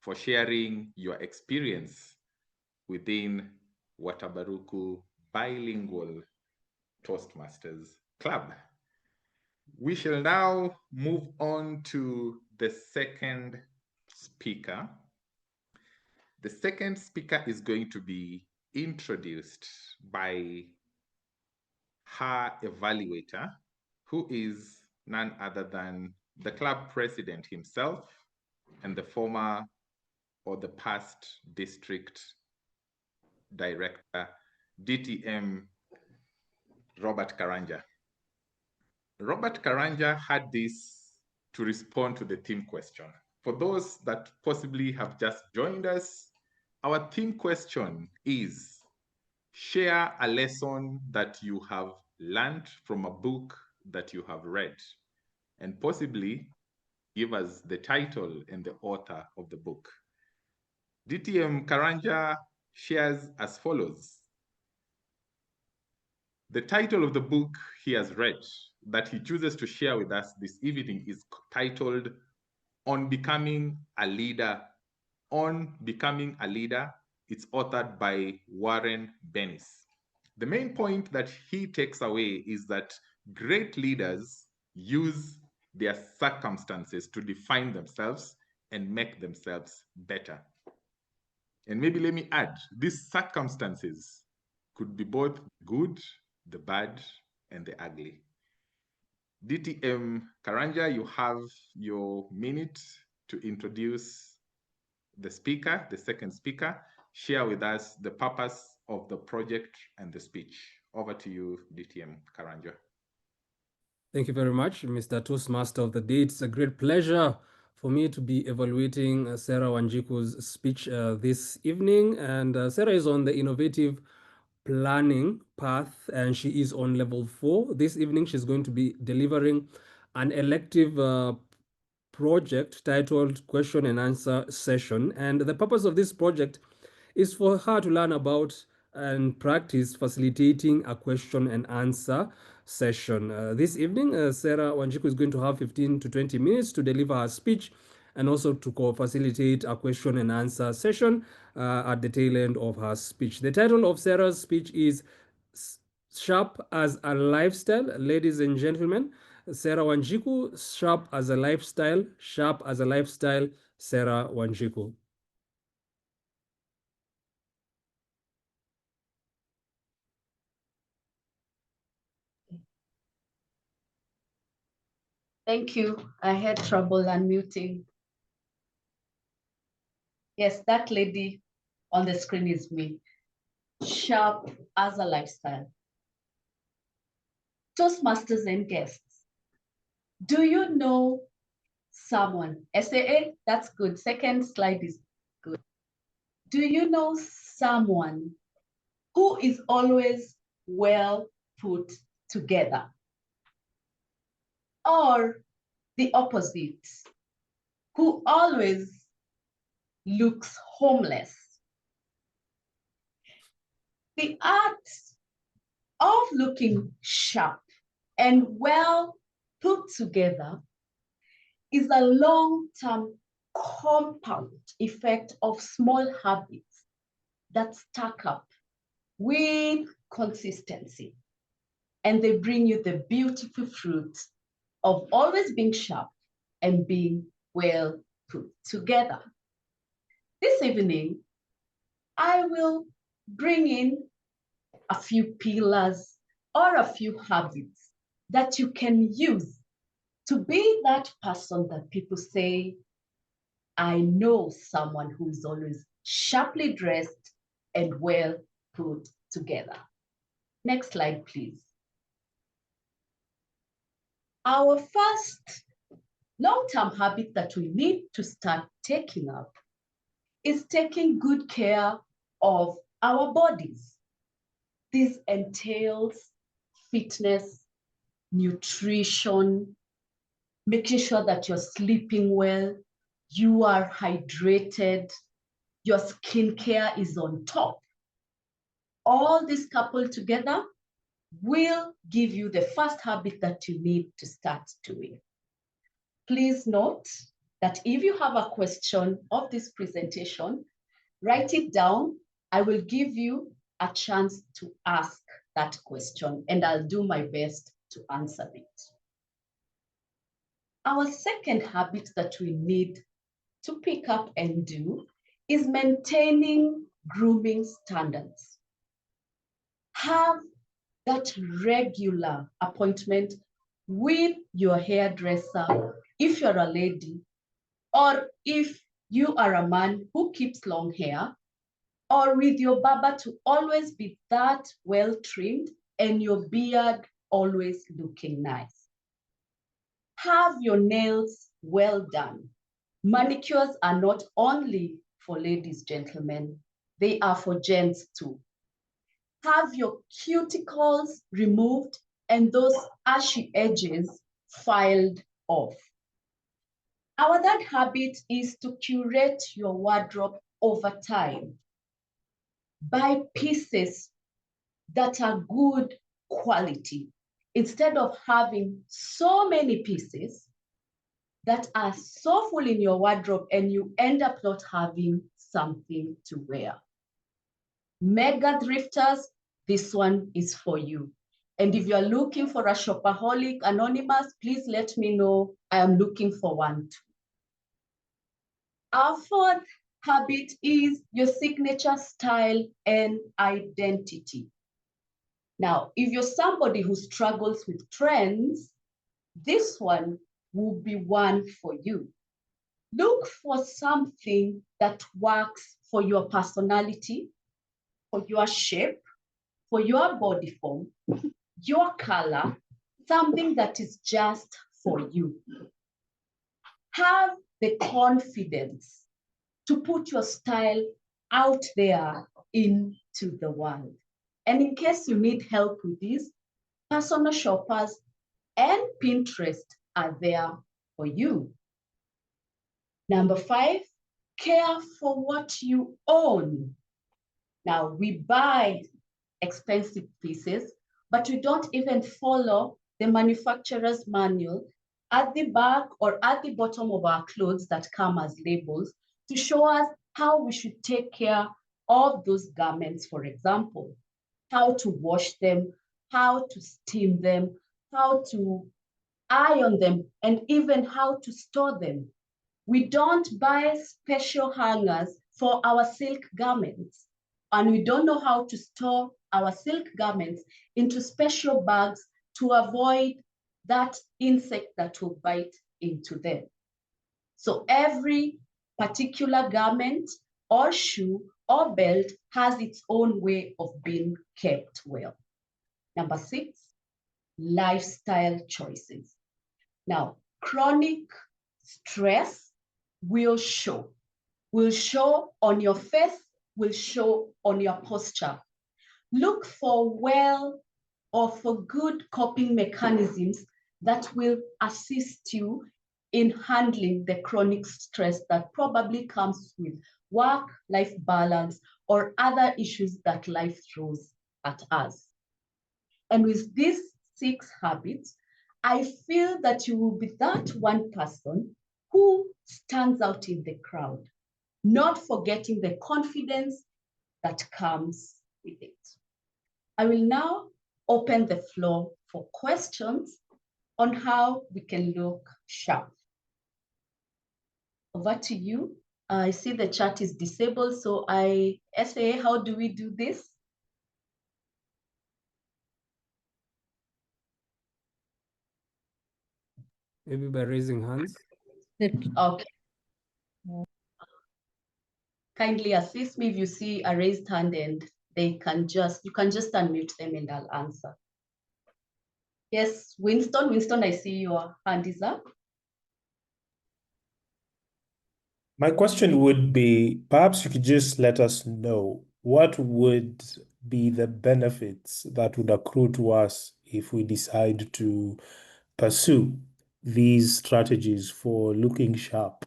for sharing your experience within Watabaruku Bilingual Toastmasters Club. We shall now move on to the second speaker. The second speaker is going to be introduced by her evaluator, who is none other than the club president himself and the former or the past district director, DTM Robert Karanja. Robert Karanja had this to respond to the theme question. For those that possibly have just joined us, our theme question is: share a lesson that you have learned from a book that you have read, and possibly give us the title and the author of the book. DTM Karanja shares as follows. The title of the book he has read that he chooses to share with us this evening is titled On Becoming a Leader. On Becoming a Leader. It's authored by Warren Bennis. The main point that he takes away is that great leaders use their circumstances to define themselves and make themselves better. And maybe let me add, these circumstances could be both good, the bad, and the ugly. DTM Karanja, you have your minute to introduce the speaker, the second speaker. Share with us the purpose of the project and the speech. Over to you, DTM Karanja. Thank you very much, Mr. Toastmaster of the Day. It's a great pleasure for me to be evaluating Serah Wanjiku's speech this evening. And Serah is on the innovative planning path, and she is on level 4. This evening, she's going to be delivering an elective project titled Question and Answer Session. And the purpose of this project is for her to learn about and practice facilitating a question and answer session. This evening, Serah Wanjiku is going to have 15 to 20 minutes to deliver her speech and also to co-facilitate a question and answer session at the tail end of her speech. The title of Serah's speech is Sharp as a Lifestyle. Ladies and gentlemen, Serah Wanjiku, Sharp as a Lifestyle, Sharp as a Lifestyle, Serah Wanjiku. Thank you. I had trouble unmuting. Yes, that lady on the screen is me. Sharp as a lifestyle. Toastmasters and guests, do you know someone? SAA, that's good. Second slide is good. Do you know someone who is always well put together? Or the opposite, who always looks homeless? The art of looking sharp and well put together is a long-term compound effect of small habits that stack up with consistency, and they bring you the beautiful fruit of always being sharp and being well put together. this evening, I will bring in a few pillars or a few habits that you can use to be that person that people say, I know someone who is always sharply dressed and well put together. Next slide, please. Our first long-term habit that we need to start taking up is taking good care of our bodies. This entails fitness, nutrition, making sure that you're sleeping well, you are hydrated, your skincare is on top. All this coupled together will give you the first habit that you need to start doing. Please note that if you have a question of this presentation, write it down. I will give you a chance to ask that question, and I'll do my best to answer it. Our second habit that we need to pick up and do is maintaining grooming standards. Have that regular appointment with your hairdresser if you're a lady, or if you are a man who keeps long hair, or with your barber to always be that well trimmed and your beard always looking nice. Have your nails well done. Manicures are not only for ladies, gentlemen, they are for gents too. Have your cuticles removed and those ashy edges filed off. Our third habit is to curate your wardrobe over time. Buy pieces that are good quality instead of having so many pieces that are so full in your wardrobe and you end up not having something to wear. Mega thrifters, this one is for you. And if you're looking for a shopaholic anonymous, please let me know. I am looking for one too. Our fourth habit is your signature style and identity. Now, if you're somebody who struggles with trends, this one will be one for you. Look for something that works for your personality, for your shape, for your body form, your color, something that is just for you. Have the confidence to put your style out there into the world. And in case you need help with this, personal shoppers and Pinterest are there for you. Number 5, care for what you own. Now, we buy expensive pieces, but we don't even follow the manufacturer's manual at the back or at the bottom of our clothes that come as labels to show us how we should take care of those garments, for example, how to wash them, how to steam them, how to iron them, and even how to store them. We don't buy special hangers for our silk garments, and we don't know how to store our silk garments into special bags to avoid that insect that will bite into them. So every particular garment or shoe or belt has its own way of being kept well. Number 6, lifestyle choices. Now, chronic stress will show on your face, will show on your posture. Look for for good coping mechanisms that will assist you in handling the chronic stress that probably comes with work-life balance or other issues that life throws at us. And with these 6 habits, I feel that you will be that one person who stands out in the crowd, not forgetting the confidence that comes with it. I will now open the floor for questions on how we can look sharp. Over to you, I see the chat is disabled, so SAA, how do we do this? Maybe by raising hands. Okay. Kindly assist me if you see a raised hand and you can just unmute them and I'll answer. Yes, Winston. Winston, I see your hand is up. My question would be, perhaps you could just let us know what would be the benefits that would accrue to us if we decide to pursue these strategies for looking sharp.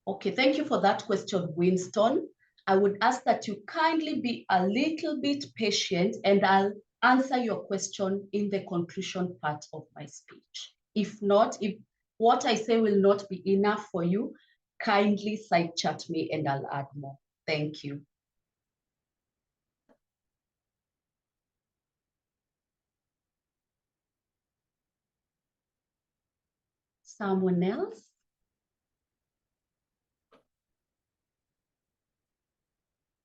Okay, thank you for that question, Winston. I would ask that you kindly be a little bit patient and I'll answer your question in the conclusion part of my speech. If not, if what I say will not be enough for you, kindly side chat me and I'll add more. Thank you. Someone else?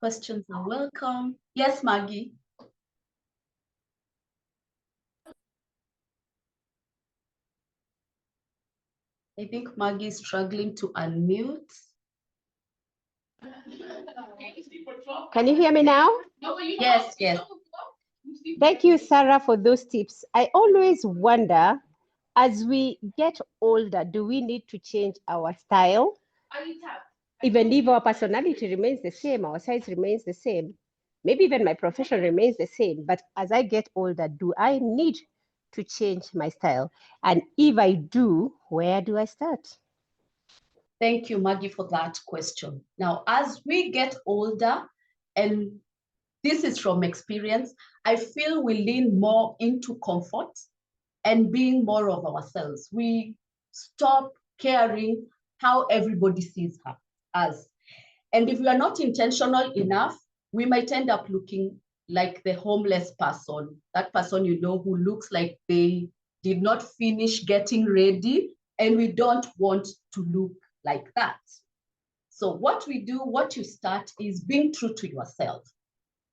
Questions are welcome. Yes, Maggie. I think Maggie is struggling to unmute. Can you hear me now? Yes, yes. Thank you, Serah, for those tips. I always wonder, as we get older, do we need to change our style? Even if our personality remains the same, our size remains the same, maybe even my profession remains the same, but as I get older, do I need to change my style? And if I do, where do I start? Thank you, Maggie, for that question. Now, as we get older, and this is from experience, I feel we lean more into comfort and being more of ourselves. We stop caring how everybody sees us. And if we are not intentional enough, we might end up looking like the homeless person, that person you know who looks like they did not finish getting ready, and we don't want to look like that. So what we do, what you start is being true to yourself.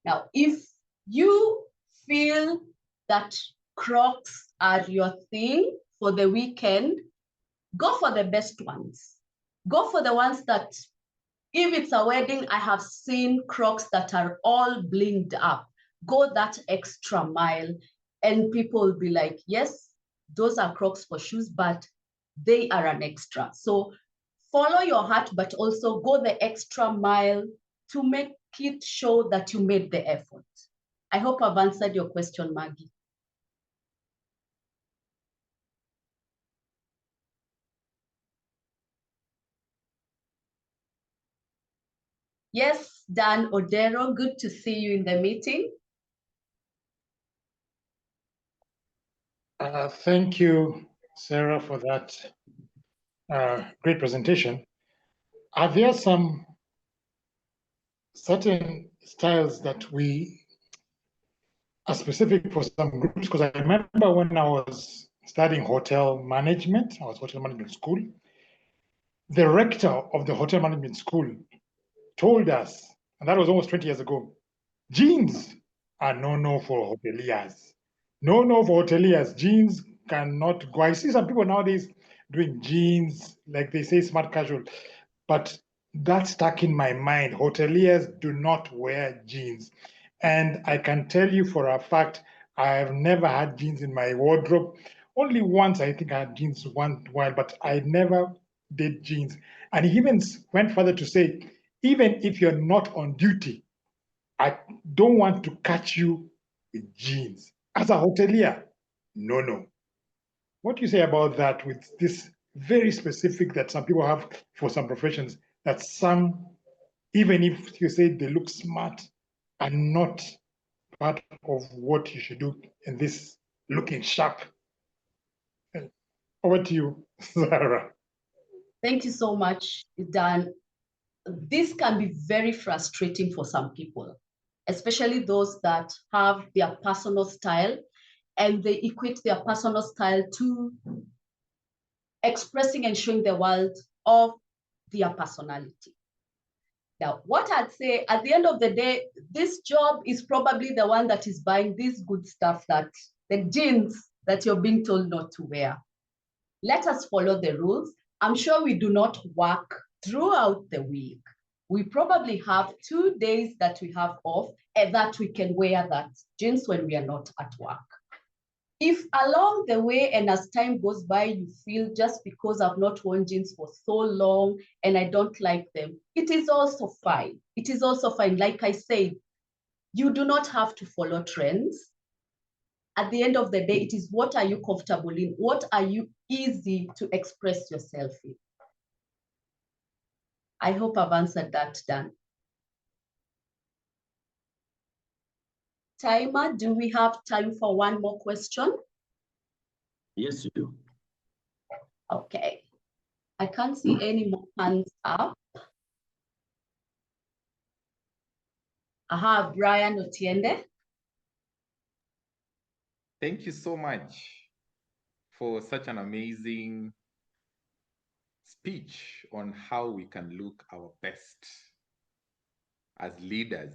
Now, if you feel that Crocs are your thing for the weekend, go for the best ones. Go for the ones that, if it's a wedding, I have seen Crocs that are all blinged up. Go that extra mile and people will be like, yes, those are Crocs for shoes, but they are an extra. So follow your heart, but also go the extra mile to make it show that you made the effort. I hope I've answered your question, Maggie. Yes, Dan Odero, good to see you in the meeting. Thank you, Serah, for that great presentation. Are there some certain styles that are specific for some groups? Because I remember when I was studying hotel management, I was hotel management school, the rector of the hotel management school told us, and that was almost 20 years ago, jeans are no for hoteliers. No for hoteliers. Jeans cannot go. I see some people nowadays doing jeans, like they say smart casual, but that stuck in my mind. Hoteliers do not wear jeans. And I can tell you for a fact, I have never had jeans in my wardrobe. Only once I think I had jeans one while, but I never did jeans. And he even went further to say, even if you're not on duty, I don't want to catch you with jeans. As a hotelier, no. What do you say about that with this very specific that some people have for some professions, that some, even if you say they look smart, are not part of what you should do in this looking sharp? Over to you, Serah. Thank you so much, Dan. This can be very frustrating for some people, especially those that have their personal style and they equate their personal style to expressing and showing the world of their personality. Now, what I'd say at the end of the day, this job is probably the one that is buying this good stuff, that the jeans that you're being told not to wear. Let us follow the rules. I'm sure we do not work throughout the week. We probably have 2 days that we have off and that we can wear that jeans when we are not at work. If along the way and as time goes by, you feel just because I've not worn jeans for so long and I don't like them, it is also fine. It is also fine. Like I said, you do not have to follow trends. At the end of the day, it is what are you comfortable in? What are you easy to express yourself in? I hope I've answered that, Dan. Timer, do we have time for one more question? Yes, you do. Okay. I can't see any more hands up. I have Brian Otiende. Thank you so much for such an amazing speech on how we can look our best as leaders.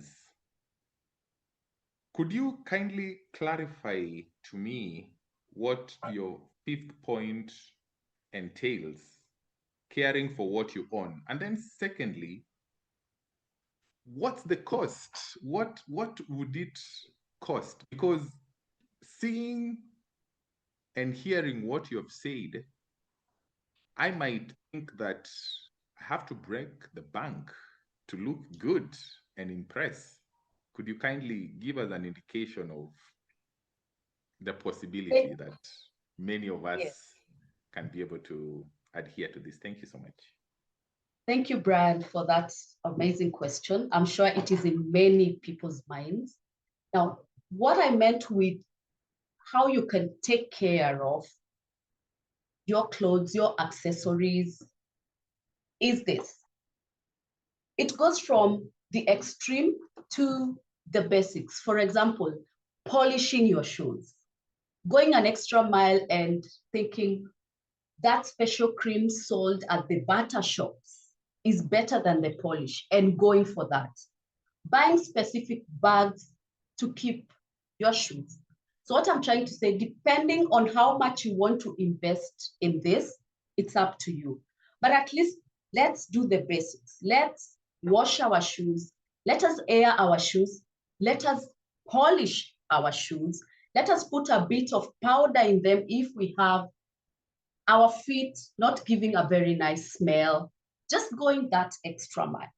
Could you kindly clarify to me what your 5th point entails, caring for what you own? And then secondly, what's the cost? What would it cost? Because seeing and hearing what you have said, I might think that I have to break the bank to look good and impress. Could you kindly give us an indication of the possibility that many of us can be able to adhere to this? Thank you so much. Thank you, Brian, for that amazing question. I'm sure it is in many people's minds. Now, what I meant with how you can take care of your clothes, your accessories, is this. It goes from the extreme to the basics. For example, polishing your shoes, going an extra mile and thinking that special cream sold at the butter shops is better than the polish and going for that. Buying specific bags to keep your shoes. So what I'm trying to say, depending on how much you want to invest in this, it's up to you. But at least let's do the basics. Let's wash our shoes. Let us air our shoes. Let us polish our shoes. Let us put a bit of powder in them if we have our feet not giving a very nice smell, just going that extra mile.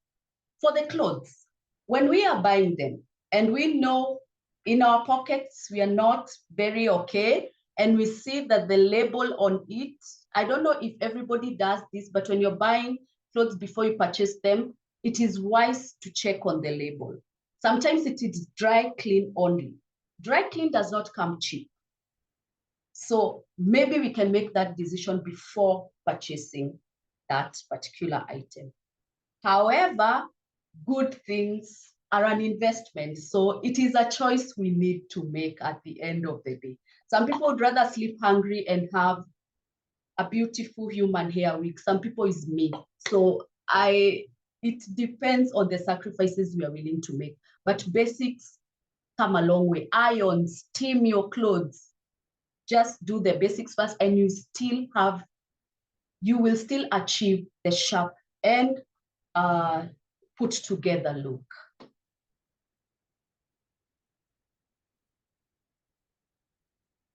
For the clothes, when we are buying them and we know in our pockets we are not very okay, and we see that the label on it, I don't know if everybody does this, but when you're buying clothes before you purchase them, it is wise to check on the label. Sometimes it is dry clean only. Dry clean does not come cheap. So maybe we can make that decision before purchasing that particular item. However, good things are an investment. So it is a choice we need to make at the end of the day. Some people would rather sleep hungry and have a beautiful human hair wig. Some people is me. So it depends on the sacrifices we are willing to make. But basics come a long way. Iron, steam your clothes. Just do the basics first and you will still achieve the sharp and put together look.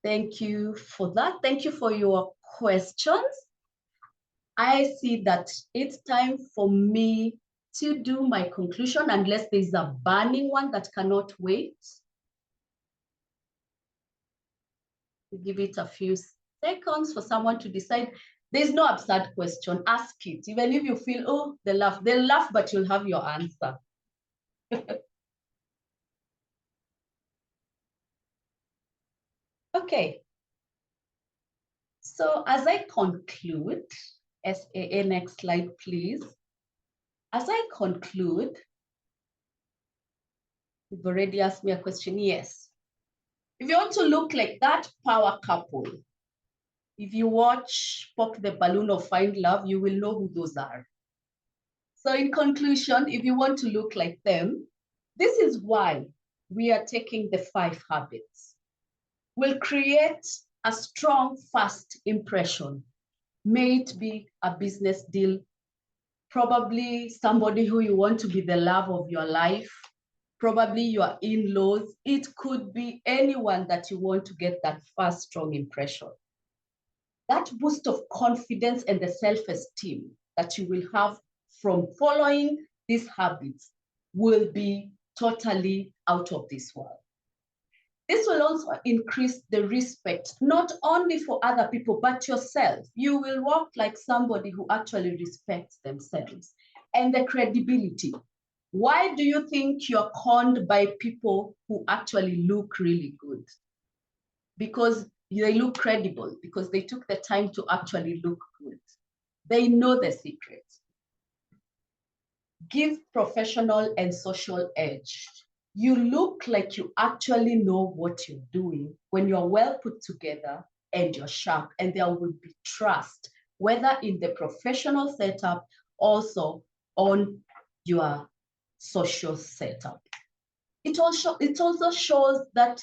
Thank you for that. Thank you for your questions. I see that it's time for me to do my conclusion, unless there's a burning one that cannot wait. Give it a few seconds for someone to decide. There's no absurd question. Ask it. Even if you feel, oh, they'll laugh, but you'll have your answer. Okay. So as I conclude, SAA, next slide, please. As I conclude, you've already asked me a question. Yes. If you want to look like that power couple, if you watch Pop the Balloon or Find Love, you will know who those are. So in conclusion, if you want to look like them, this is why we are taking the 5 habits. We'll create a strong first impression. May it be a business deal, probably somebody who you want to be the love of your life, probably your in-laws. It could be anyone that you want to get that first strong impression. That boost of confidence and the self-esteem that you will have from following these habits will be totally out of this world. This will also increase the respect, not only for other people, but yourself. You will walk like somebody who actually respects themselves. And the credibility. Why do you think you're conned by people who actually look really good? Because they look credible, because they took the time to actually look good. They know the secret. Give professional and social edge. You look like you actually know what you're doing when you're well put together and you're sharp, and there will be trust, whether in the professional setup, also on your social setup. It also shows that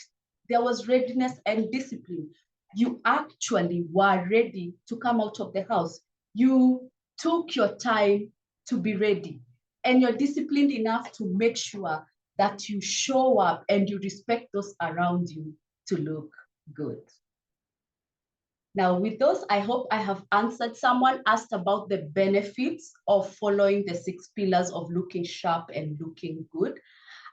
there was readiness and discipline. You actually were ready to come out of the house. You took your time to be ready, and you're disciplined enough to make sure that you show up and you respect those around you to look good. Now, with those, I hope I have answered. Someone asked about the benefits of following the 6 pillars of looking sharp and looking good.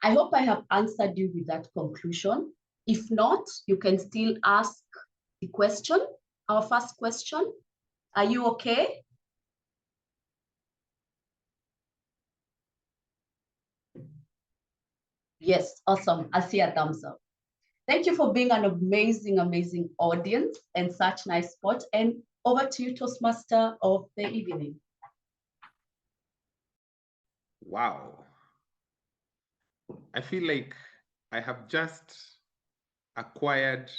I hope I have answered you with that conclusion. If not, you can still ask the question, our first question. Are you okay? Yes, awesome. I see a thumbs up. Thank you for being an amazing, amazing audience and such nice spot. And over to you, Toastmaster of the evening. Wow. I feel like I have just acquired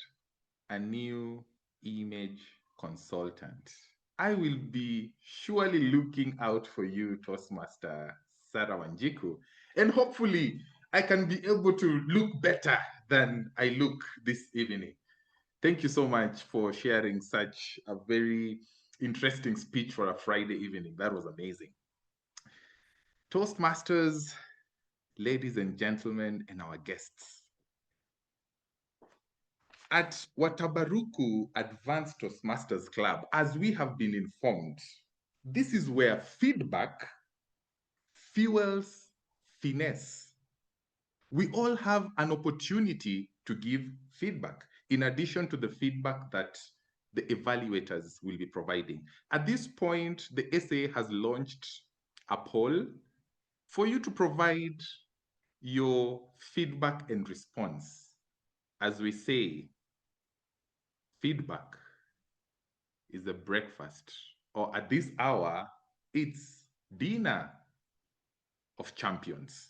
a new image consultant. I will be surely looking out for you, Toastmaster Serah Wanjiku, and hopefully I can be able to look better than I look this evening. Thank you so much for sharing such a very interesting speech for a Friday evening. That was amazing. Toastmasters, ladies and gentlemen, and our guests. At Watabaruku Advanced Toastmasters Club, as we have been informed, this is where feedback fuels finesse. We all have an opportunity to give feedback, in addition to the feedback that the evaluators will be providing. At this point, the SA has launched a poll for you to provide your feedback and response. As we say, feedback is a breakfast, or at this hour, it's dinner of champions.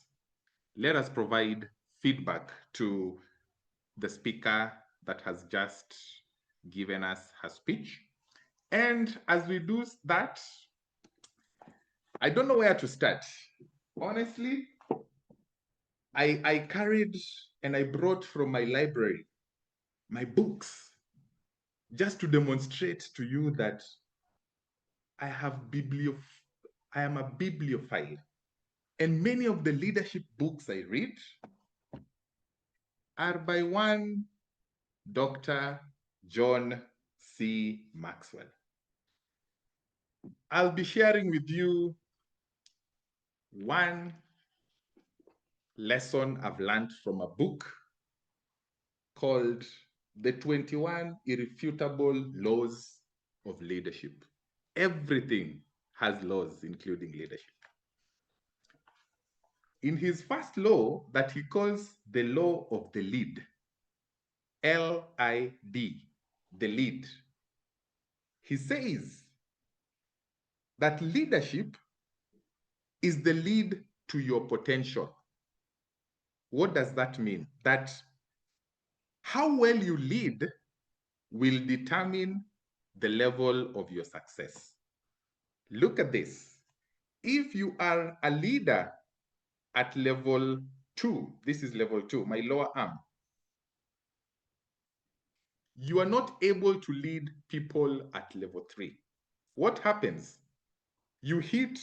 Let us provide feedback to the speaker that has just given us her speech. And as we do that, I don't know where to start. Honestly, I carried and I brought from my library my books just to demonstrate to you that I am a bibliophile. And many of the leadership books I read are by one Dr. John C. Maxwell. I'll be sharing with you one lesson I've learned from a book called The 21 Irrefutable Laws of Leadership. Everything has laws, including leadership. In his first law that he calls the law of the lead, L-I-D, the lead, he says that leadership is the lead to your potential. What does that mean? That how well you lead will determine the level of your success. Look at this. If you are a leader at level 2, this is level 2, my lower arm, you are not able to lead people at level 3. What happens? You hit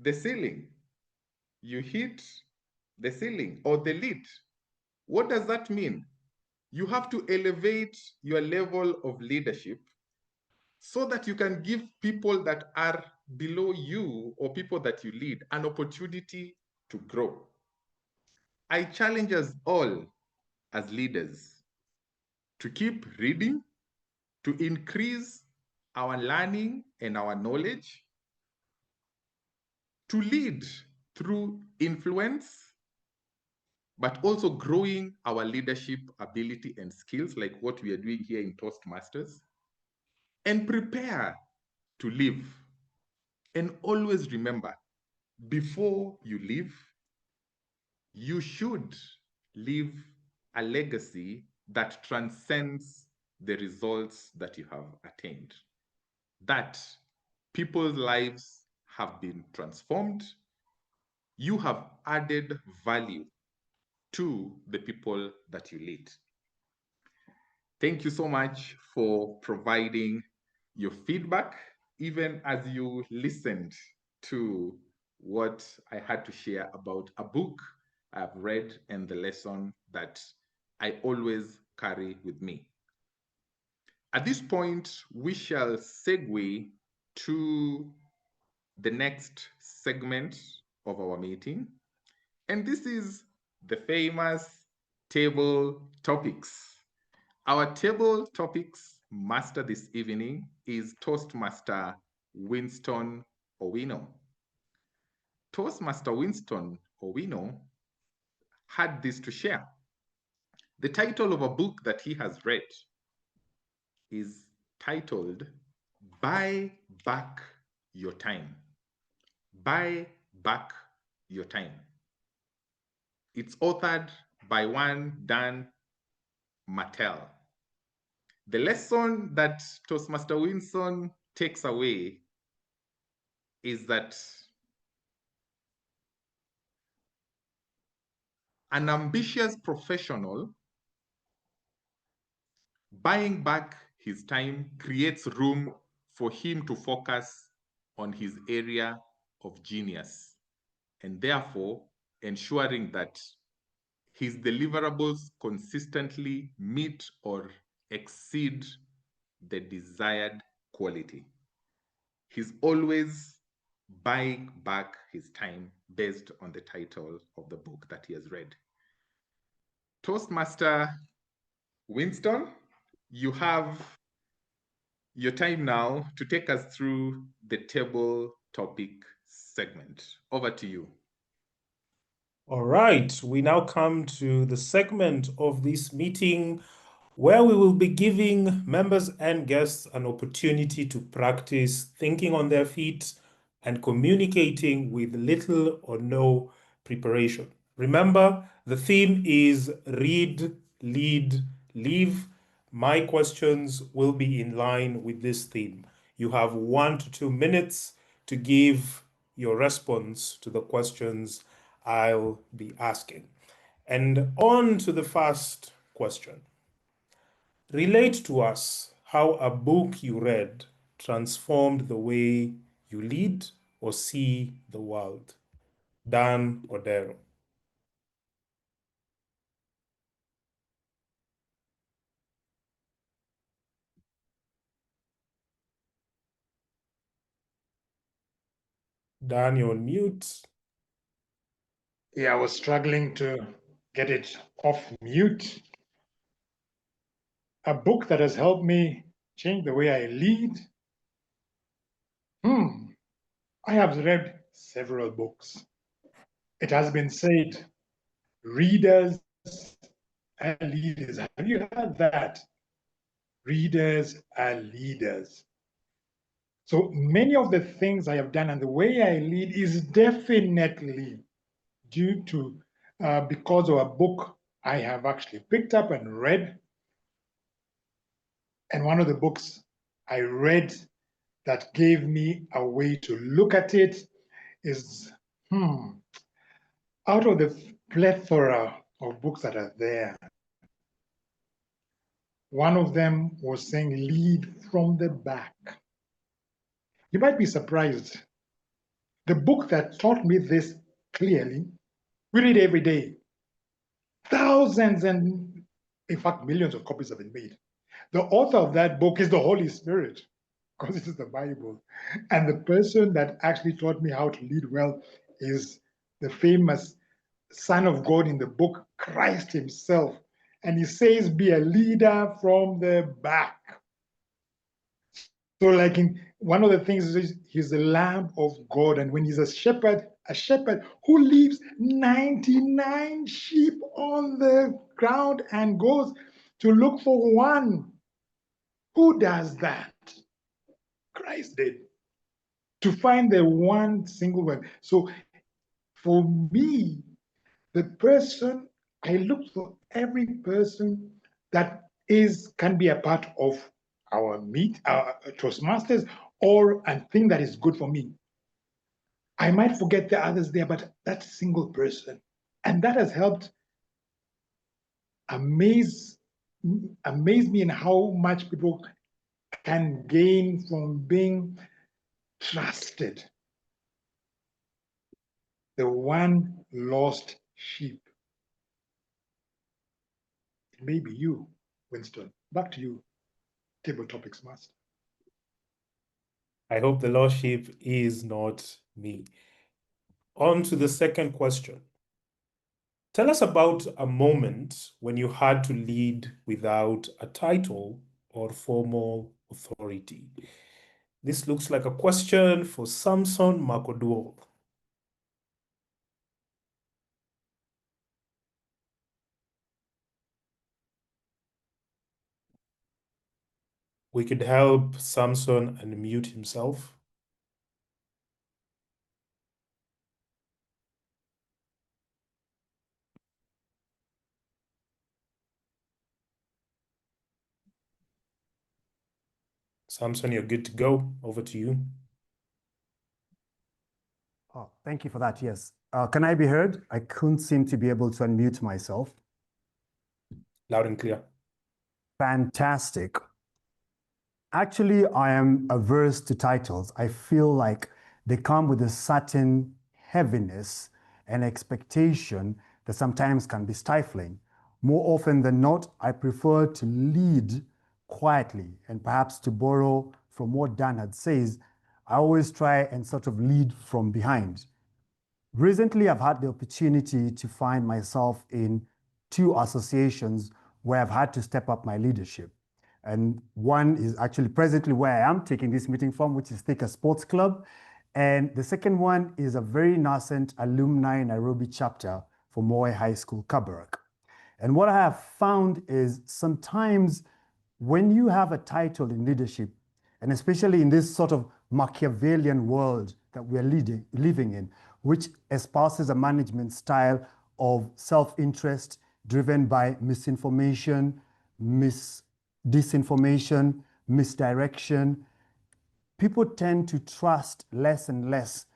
the ceiling. You hit the ceiling or the lid. What does that mean? You have to elevate your level of leadership so that you can give people that are below you or people that you lead an opportunity to grow. I challenge us all as leaders to keep reading, to increase our learning and our knowledge, to lead through influence, but also growing our leadership ability and skills like what we are doing here in Toastmasters, and prepare to live. And always remember, before you leave, you should leave a legacy that transcends the results that you have attained. That people's lives have been transformed. You have added value to the people that you lead. Thank you so much for providing your feedback, even as you listened to what I had to share about a book I've read and the lesson that I always carry with me. At this point, we shall segue to the next segment of our meeting. And this is the famous table topics. Our table topics master this evening is Toastmaster Winston Owino. Toastmaster Winston Owino had this to share. The title of a book that he has read is titled Buy Back Your Time. Buy Back Your Time. It's authored by one Dan Martell. The lesson that Toastmaster Winston takes away is that an ambitious professional buying back his time creates room for him to focus on his area of genius, and therefore ensuring that his deliverables consistently meet or exceed the desired quality. He's always buying back his time based on the title of the book that he has read. Toastmaster Winston, you have your time now to take us through the table topic segment. Over to you. All right, we now come to the segment of this meeting where we will be giving members and guests an opportunity to practice thinking on their feet and communicating with little or no preparation. Remember, the theme is read, lead, leave. My questions will be in line with this theme. You have 1 to 2 minutes to give your response to the questions I'll be asking. And on to the first question. Relate to us how a book you read transformed the way you lead or see the world. Dan Odero. Dan, you're on mute. Yeah, I was struggling to get it off mute. A book that has helped me change the way I lead. I have read several books. It has been said, readers are leaders. Have you heard that? Readers are leaders. So many of the things I have done and the way I lead is definitely due to, because of a book I have actually picked up and read. And one of the books I read that gave me a way to look at it is, out of the plethora of books that are there, one of them was saying lead from the back. You might be surprised. The book that taught me this clearly, we read every day. Thousands and, in fact, millions of copies have been made. The author of that book is the Holy Spirit, because it is the Bible. And the person that actually taught me how to lead well is the famous Son of God in the book, Christ himself. And he says, be a leader from the back. So like in one of the things is he's the Lamb of God. And when he's a shepherd who leaves 99 sheep on the ground and goes to look for one. Who does that? Christ did. To find the one single one. So for me, the person, I look for every person that can be a part of our Toastmasters, or a thing that is good for me. I might forget the others there, but that single person. And that has helped amaze me in how much people can gain from being trusted. The one lost sheep. It may be you, Winston. Back to you, Table Topics Master. I hope the lost sheep is not me. On to the second question. Tell us about a moment when you had to lead without a title or formal authority. This looks like a question for Samson Makoduo. We could help Samson unmute himself. Samson, you're good to go. Over to you. Oh, thank you for that. Yes. Can I be heard? I couldn't seem to be able to unmute myself. Loud and clear. Fantastic. Actually, I am averse to titles. I feel like they come with a certain heaviness and expectation that sometimes can be stifling. More often than not, I prefer to lead quietly, and perhaps to borrow from what Dan had says, I always try and sort of lead from behind. Recently, I've had the opportunity to find myself in 2 associations where I've had to step up my leadership. And one is actually presently where I am taking this meeting from, which is Thika Sports Club. And the second one is a very nascent alumni Nairobi chapter for Moi High School, Kabarak. And what I have found is sometimes when you have a title in leadership, and especially in this sort of Machiavellian world that we're living in, which espouses a management style of self-interest driven by misinformation, disinformation, misdirection, people tend to trust less and less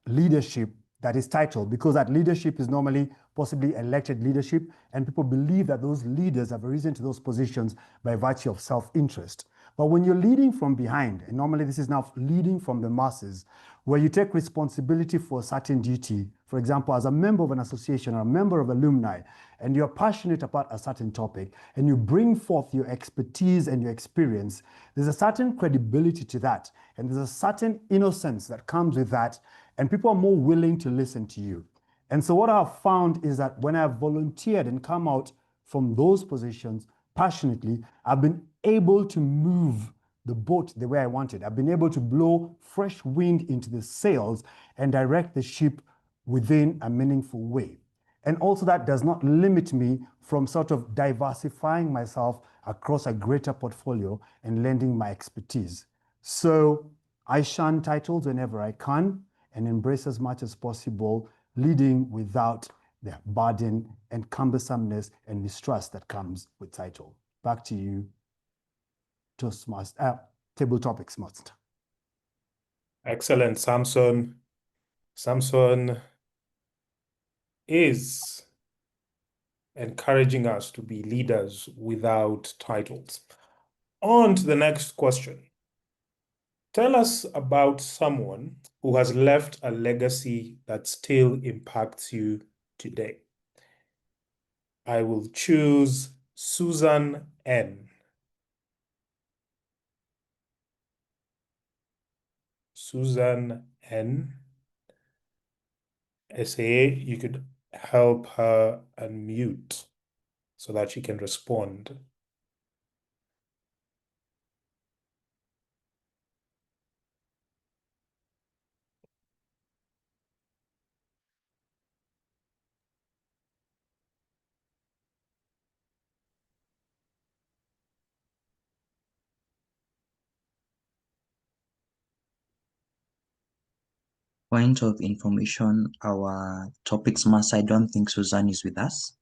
leadership that is titled, because that leadership is normally possibly elected leadership, and people believe that those leaders have arisen to those positions by virtue of self-interest. But when you're leading from behind, and normally this is now leading from the masses, where you take responsibility for a certain duty, for example, as a member of an association or a member of alumni, and you're passionate about a certain topic, and you bring forth your expertise and your experience, there's a certain credibility to that, and there's a certain innocence that comes with that, and people are more willing to listen to you. And so what I've found is that when I've volunteered and come out from those positions passionately, I've been able to move the boat the way I wanted. I've been able to blow fresh wind into the sails and direct the ship within a meaningful way. And also that does not limit me from sort of diversifying myself across a greater portfolio and lending my expertise. So I shun titles whenever I can and embrace as much as possible leading without the burden and cumbersomeness and mistrust that comes with title. Back to you, Toastmaster, Table Topics Master. Excellent, Samson. Samson is encouraging us to be leaders without titles. On to the next question. Tell us about someone who has left a legacy that still impacts you today. I will choose Susan N. Susan N. SAA, you could help her unmute so that she can respond. Point of information, our topics master, I don't think Susan is with us.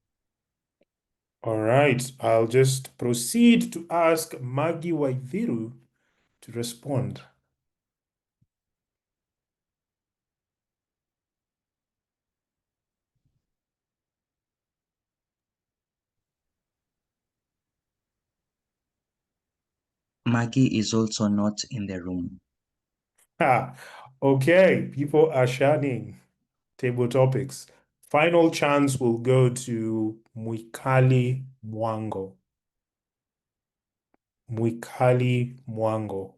All right, I'll just proceed to ask Maggie Waithiru to respond. Maggie is also not in the room. Okay, people are shunning table topics. Final chance will go to Mwikali Mwango. Mwikali Mwango.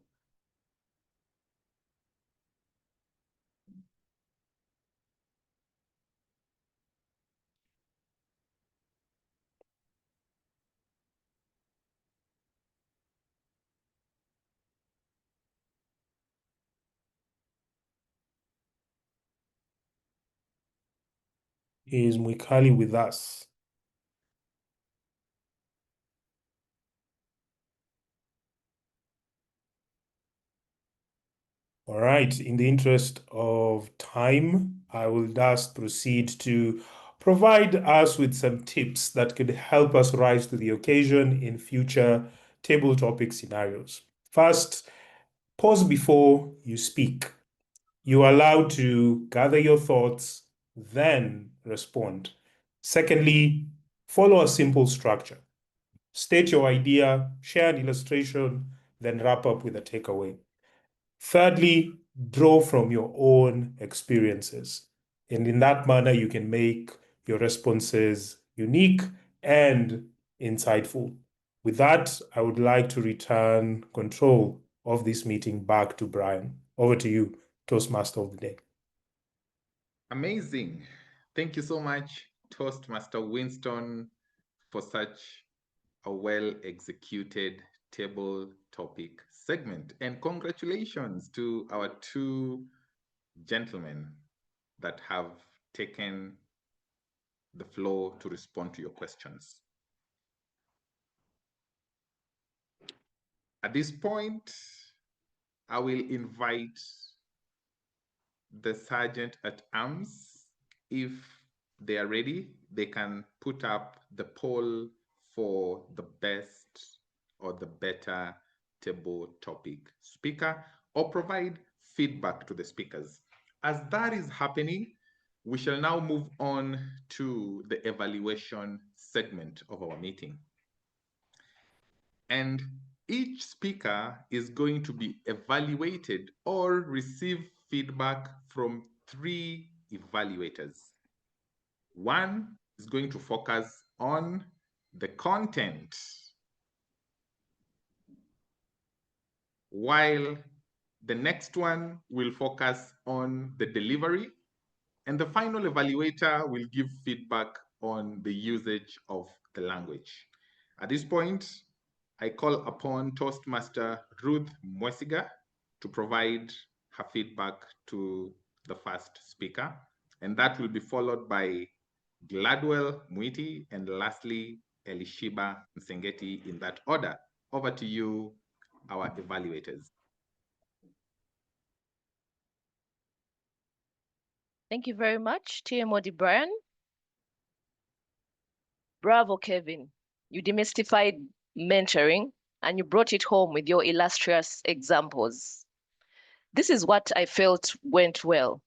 Is Mwikali with us? All right, in the interest of time, I will just proceed to provide us with some tips that could help us rise to the occasion in future table topic scenarios. First, pause before you speak. You are allowed to gather your thoughts, then respond. Secondly, follow a simple structure. State your idea, share an illustration, then wrap up with a takeaway. Thirdly, draw from your own experiences. And in that manner, you can make your responses unique and insightful. With that, I would like to return control of this meeting back to Brian. Over to you, Toastmaster of the day. Amazing. Thank you so much, Toastmaster Winston, for such a well-executed table topic segment. And congratulations to our two gentlemen that have taken the floor to respond to your questions. At this point, I will invite the Sergeant at Arms. If they are ready, they can put up the poll for the best or the better table topic speaker, or provide feedback to the speakers. As that is happening, we shall now move on to the evaluation segment of our meeting. And each speaker is going to be evaluated or receive feedback from 3 evaluators. One is going to focus on the content, while the next one will focus on the delivery, and the final evaluator will give feedback on the usage of the language. At this point, I call upon Toastmaster Ruth Kwesiga to provide her feedback to the first speaker, and that will be followed by Gladwell, Mwiti, and lastly, Elishibah, Msengeti, in that order. Over to you, our evaluators. Thank you very much, TMOD Brian. Bravo, Kevin. You demystified mentoring and you brought it home with your illustrious examples. This is what I felt went well.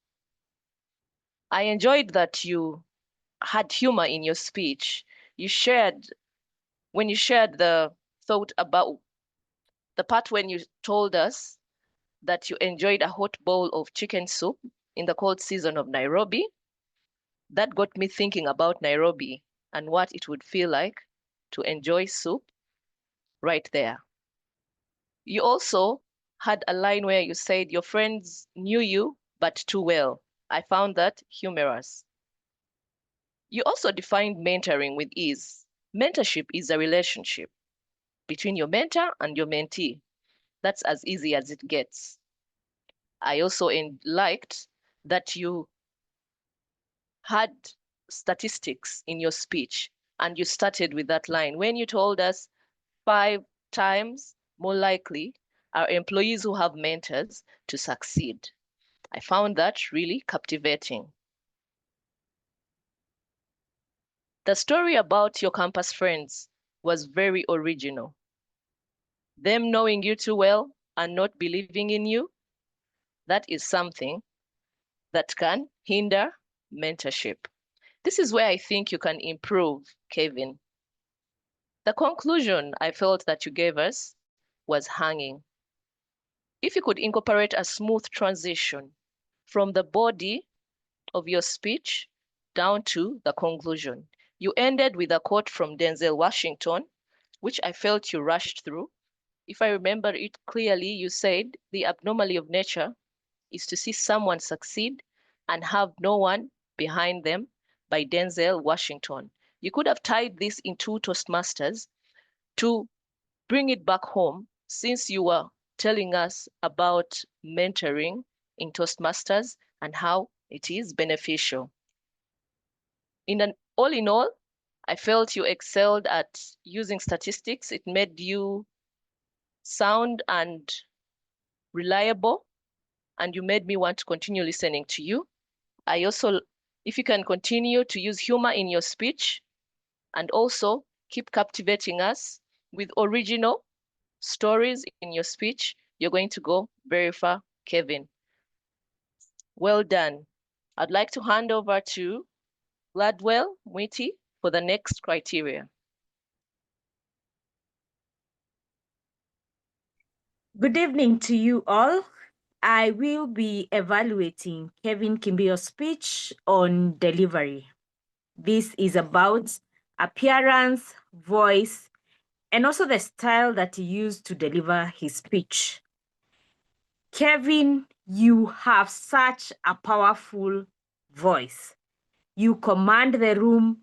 I enjoyed that you had humor in your speech. When you shared the thought about the part when you told us that you enjoyed a hot bowl of chicken soup in the cold season of Nairobi. That got me thinking about Nairobi and what it would feel like to enjoy soup right there. You also had a line where you said your friends knew you, but too well. I found that humorous. You also defined mentoring with ease. Mentorship is a relationship between your mentor and your mentee. That's as easy as it gets. I also liked that you had statistics in your speech, and you started with that line when you told us 5 times more likely are employees who have mentors to succeed. I found that really captivating. The story about your campus friends was very original. Them knowing you too well and not believing in you, that is something that can hinder mentorship. This is where I think you can improve, Kevin. The conclusion I felt that you gave us was hanging. If you could incorporate a smooth transition from the body of your speech down to the conclusion. You ended with a quote from Denzel Washington, which I felt you rushed through. If I remember it clearly, you said the abnormality of nature is to see someone succeed and have no one behind them, by Denzel Washington. You could have tied this into Toastmasters to bring it back home, since you were telling us about mentoring in Toastmasters and how it is beneficial. All in all, I felt you excelled at using statistics. It made you sound and reliable, and you made me want to continue listening to you. I also, if you can continue to use humor in your speech and also keep captivating us with original stories in your speech, you're going to go very far, Kevin. Well done. I'd like to hand over to Gladwell, Mwiti, for the next criteria. Good evening to you all. I will be evaluating Kevin Kimbio's speech on delivery. This is about appearance, voice, and also the style that he used to deliver his speech. Kevin, you have such a powerful voice. You command the room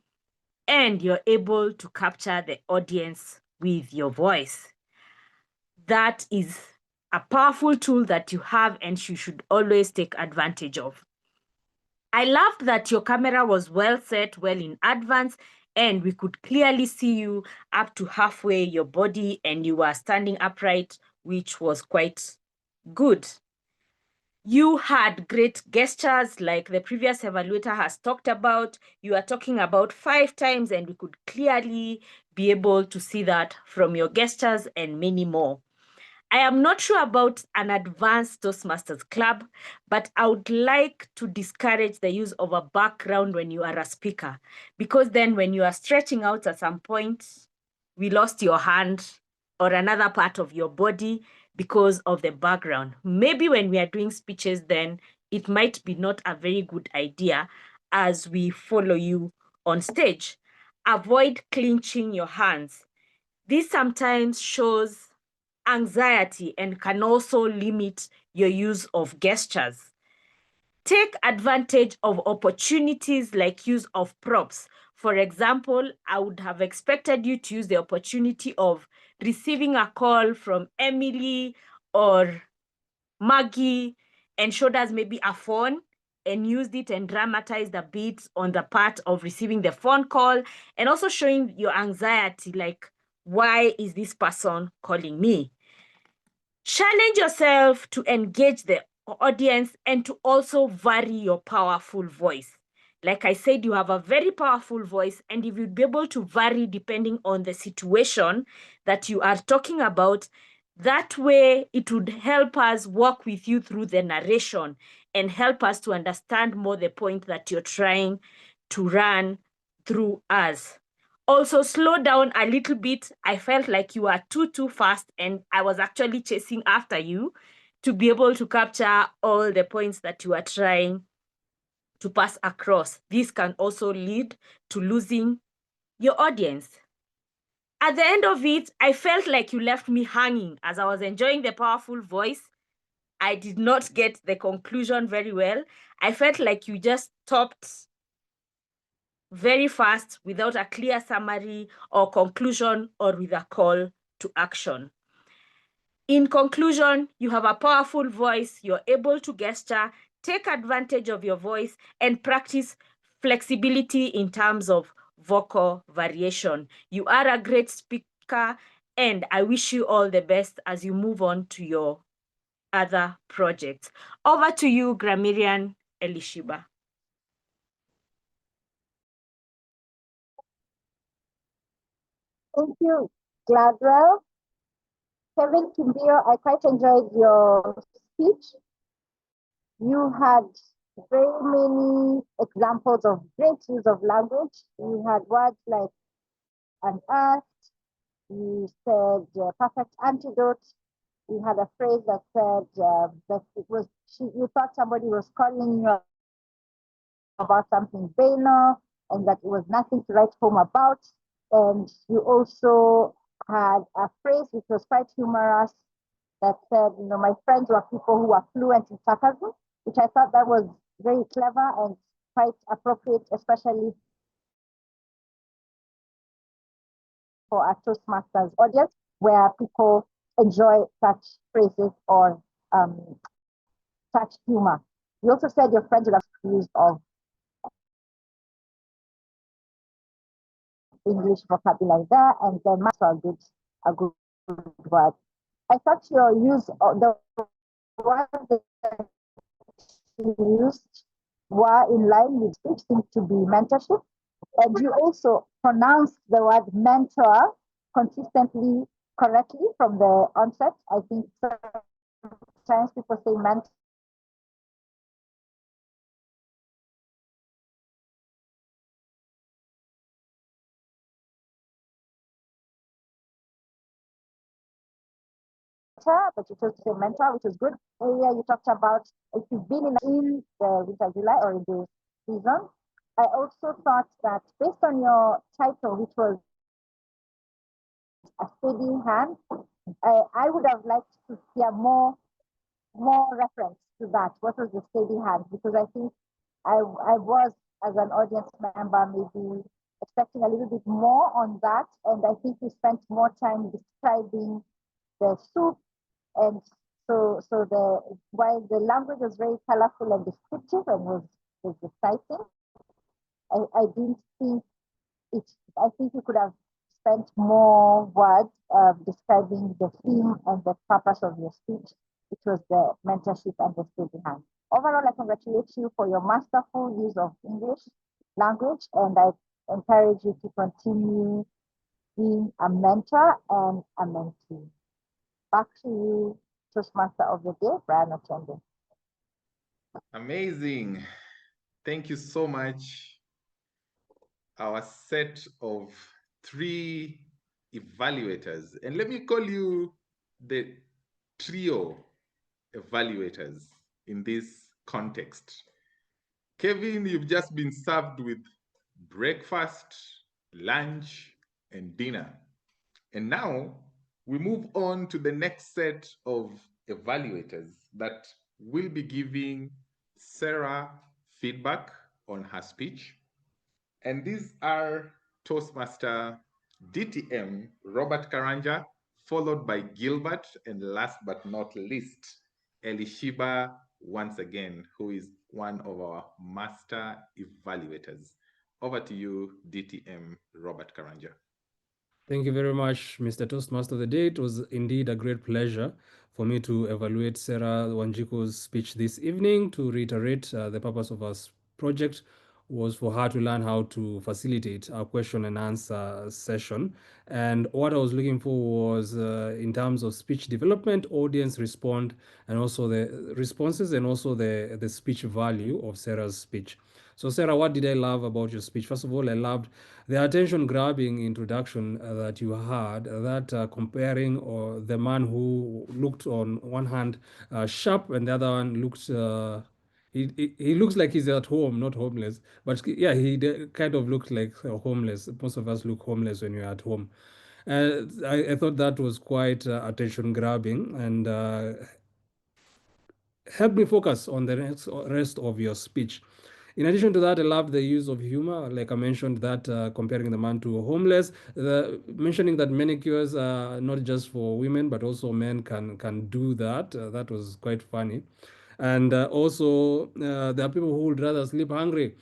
and you're able to capture the audience with your voice. That is a powerful tool that you have and you should always take advantage of. I loved that your camera was well set, well in advance, and we could clearly see you up to halfway your body and you were standing upright, which was quite good. You had great gestures like the previous evaluator has talked about. You are talking about 5 times and we could clearly be able to see that from your gestures and many more. I am not sure about an advanced Toastmasters club, but I would like to discourage the use of a background when you are a speaker, because then when you are stretching out at some point, we lost your hand or another part of your body because of the background. Maybe when we are doing speeches, then it might be not a very good idea as we follow you on stage. Avoid clenching your hands. This sometimes shows anxiety and can also limit your use of gestures. Take advantage of opportunities like use of props. For example, I would have expected you to use the opportunity of receiving a call from Emily or Maggie and showed us maybe a phone and used it and dramatized a bit on the part of receiving the phone call and also showing your anxiety, like, why is this person calling me? Challenge yourself to engage the audience and to also vary your powerful voice. Like I said, you have a very powerful voice, and if you'd be able to vary depending on the situation that you are talking about, that way it would help us walk with you through the narration and help us to understand more the point that you're trying to run through us. Also, slow down a little bit. I felt like you were too fast, and I was actually chasing after you to be able to capture all the points that you are trying to pass across. This can also lead to losing your audience. At the end of it, I felt like you left me hanging as I was enjoying the powerful voice. I did not get the conclusion very well. I felt like you just stopped very fast without a clear summary or conclusion or with a call to action. In conclusion, you have a powerful voice, you're able to gesture, take advantage of your voice, and practice flexibility in terms of vocal variation. You are a great speaker, and I wish you all the best as you move on to your other projects. Over to you, Grammarian Elishibah. Thank you, Gladwell. Kevin Kimbio, I quite enjoyed your speech. You had very many examples of great use of language. You had words like unearthed. You said perfect antidote. You had a phrase that said that it was you thought somebody was calling you about something banal and that it was nothing to write home about. And you also had a phrase which was quite humorous that said, you know, my friends were people who are fluent in sarcasm, which I thought that was very clever and quite appropriate, especially for a Toastmasters audience where people enjoy such phrases or such humor. You also said your friends would have use of English vocabulary there, and then maths are a good word. I thought your use of the words that you used were in line with speech, seemed to be mentorship. And you also pronounced the word mentor consistently correctly from the onset. I think sometimes people say mentor. But you chose to say mentor, which is good. Earlier you talked about if you've been in the winter, July, or in the season. I also thought that based on your title, which was a steady hand, I would have liked to hear more reference to that. What was the steady hand? Because I think I was, as an audience member, maybe expecting a little bit more on that. And I think we spent more time describing the soup. And so while the language was very colorful and descriptive and was exciting, I didn't think I think we could have spent more words describing the theme and the purpose of your speech, which was the mentorship and the steady hand. Overall, I congratulate you for your masterful use of English language, and I encourage you to continue being a mentor and a mentee. Back to you, Toastmaster of the Day, Brian Otiende. Amazing. Thank you so much. Our set of 3 evaluators, and let me call you the trio evaluators in this context. Kevin, you've just been served with breakfast, lunch, and dinner. And now we move on to the next set of evaluators that will be giving Serah feedback on her speech. And these are Toastmaster DTM Robert Karanja, followed by Gilbert, and last but not least, Elishibah once again, who is one of our master evaluators. Over to you, DTM Robert Karanja. Thank you very much, Mr. Toastmaster of the Day. It was indeed a great pleasure for me to evaluate Serah Wanjiku's speech this evening to reiterate the purpose of our project was for her to learn how to facilitate a question and answer session. And what I was looking for was in terms of speech development, audience respond, and also the responses and also the speech value of Serah's speech. So Serah, what did I love about your speech? First of all, I loved the attention-grabbing introduction that you had, that comparing the man who looked on one hand sharp and the other one looked he looks like he's at home, not homeless. But yeah, he kind of looked like homeless. Most of us look homeless when you're at home. I thought that was quite attention-grabbing and helped me focus on the rest of your speech. In addition to that, I love the use of humor. Like I mentioned that comparing the man to a homeless, mentioning that manicures are not just for women, but also men can do that. That was quite funny. And also, there are people who would rather sleep hungry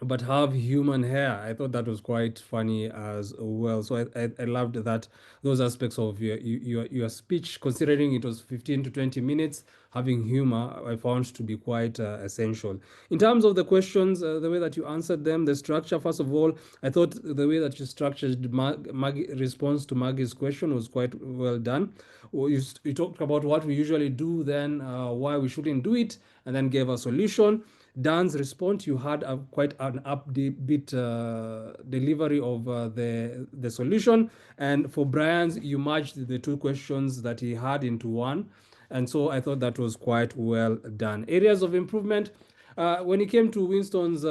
but have human hair. I thought that was quite funny as well. So I loved that, those aspects of your speech, considering it was 15 to 20 minutes, having humor, I found to be quite essential. In terms of the questions, the way that you answered them, the structure, first of all, I thought the way that you structured Maggie's response to Maggie's question was quite well done. You talked about what we usually do, then why we shouldn't do it, and then gave a solution. Dan's response, you had quite an upbeat delivery of the solution. And for Brian's, you merged the two questions that he had into one. And so I thought that was quite well done. Areas of improvement. When it came to Winston's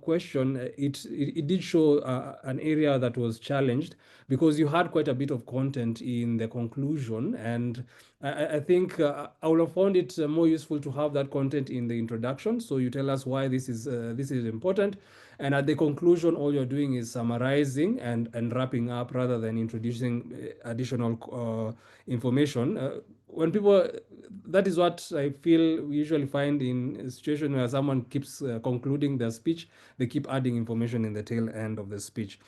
question, it did show an area that was challenged because you had quite a bit of content in the conclusion. And I think I would have found it more useful to have that content in the introduction. So you tell us why this is important. And at the conclusion, all you're doing is summarizing and wrapping up rather than introducing additional information. When people, that is what I feel we usually find in a situation where someone keeps concluding their speech, they keep adding information in the tail end of the speech.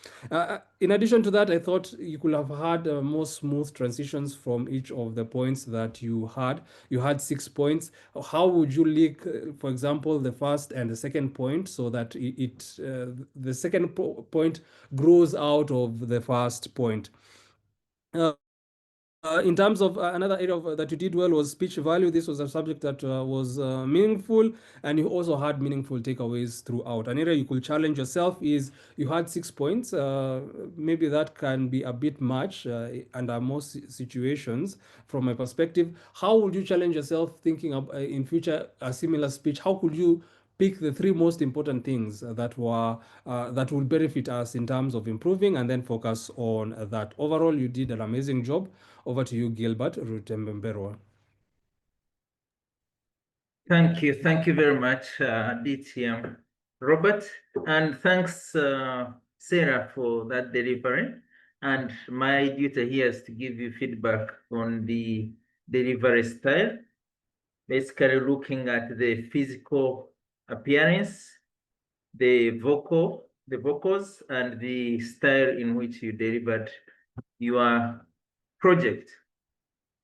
In addition to that, I thought you could have had more smooth transitions from each of the points that you had. You had 6 points. How would you link, for example, the first and the second point so that the second point grows out of the first point? In terms of another area that you did well was speech value. This was a subject that was meaningful, and you also had meaningful takeaways throughout. An area you could challenge yourself is you had 6 points. Maybe that can be a bit much under most situations from my perspective. How would you challenge yourself thinking of, in future a similar speech? How could you pick the 3 most important things that will benefit us in terms of improving, and then focus on that? Overall, you did an amazing job. Over to you, Gilbert. Rutebemberwa. Thank you very much, DTM Robert, and thanks Serah for that delivery. And my duty here is to give you feedback on the delivery style, basically looking at the physical appearance, the vocals, and the style in which you delivered your project.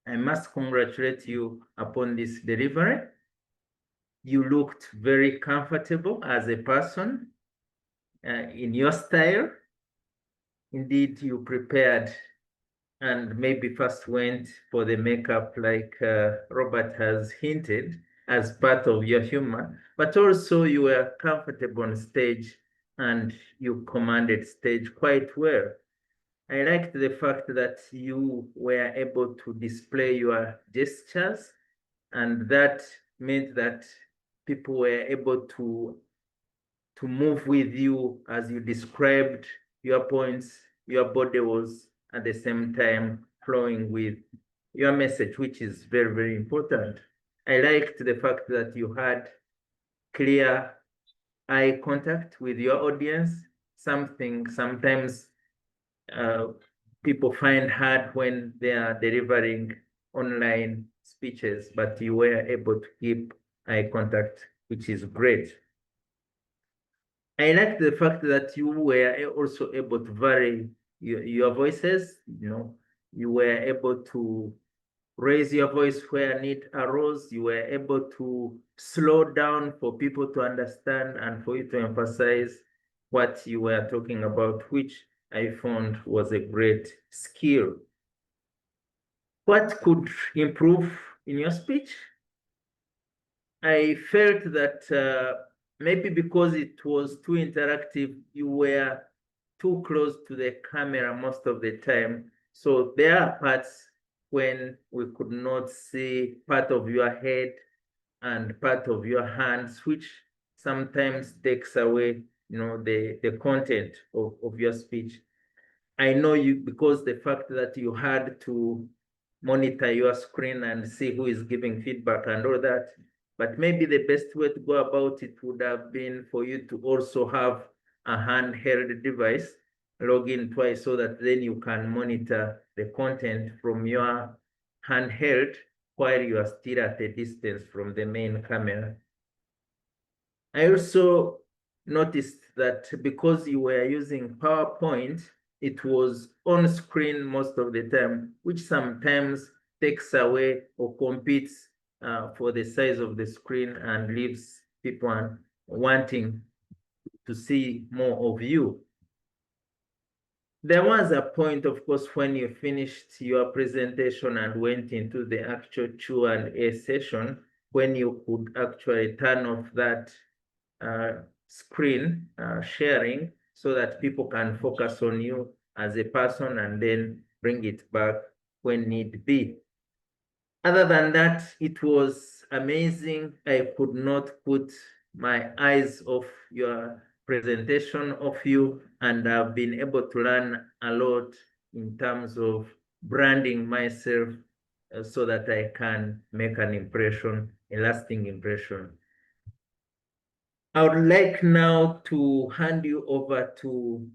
I must congratulate you upon this delivery. You looked very comfortable as a person in your style. Indeed, you prepared and maybe first went for the makeup like Robert has hinted as part of your humor, but also you were comfortable on stage and you commanded stage quite well. I liked the fact that you were able to display your gestures, and that meant that people were able to move with you as you described your points. Your body was at the same time flowing with your message, which is very, very important. I liked the fact that you had clear eye contact with your audience, something sometimes people find hard when they are delivering online speeches, but you were able to keep eye contact, which is great. I like the fact that you were also able to vary your voices. You know, you were able to raise your voice where need arose. You were able to slow down for people to understand and for you to emphasize what you were talking about, which I found was a great skill. What could improve in your speech? I felt that maybe because it was too interactive, you were too close to the camera most of the time. So there are parts when we could not see part of your head and part of your hands, which sometimes takes away, the content of your speech. I know you because the fact that you had to monitor your screen and see who is giving feedback and all that. But maybe the best way to go about it would have been for you to also have a handheld device, log in twice so that then you can monitor the content from your handheld while you are still at a distance from the main camera. I also noticed that because you were using PowerPoint, it was on screen most of the time, which sometimes takes away or competes for the size of the screen and leaves people wanting to see more of you. There was a point, of course, when you finished your presentation and went into the actual Q&A session, when you could actually turn off that screen sharing so that people can focus on you as a person and then bring it back when need be. Other than that, it was amazing. I could not put my eyes off your presentation of you, and I've been able to learn a lot in terms of branding myself so that I can make an impression, a lasting impression. I would like now to hand you over to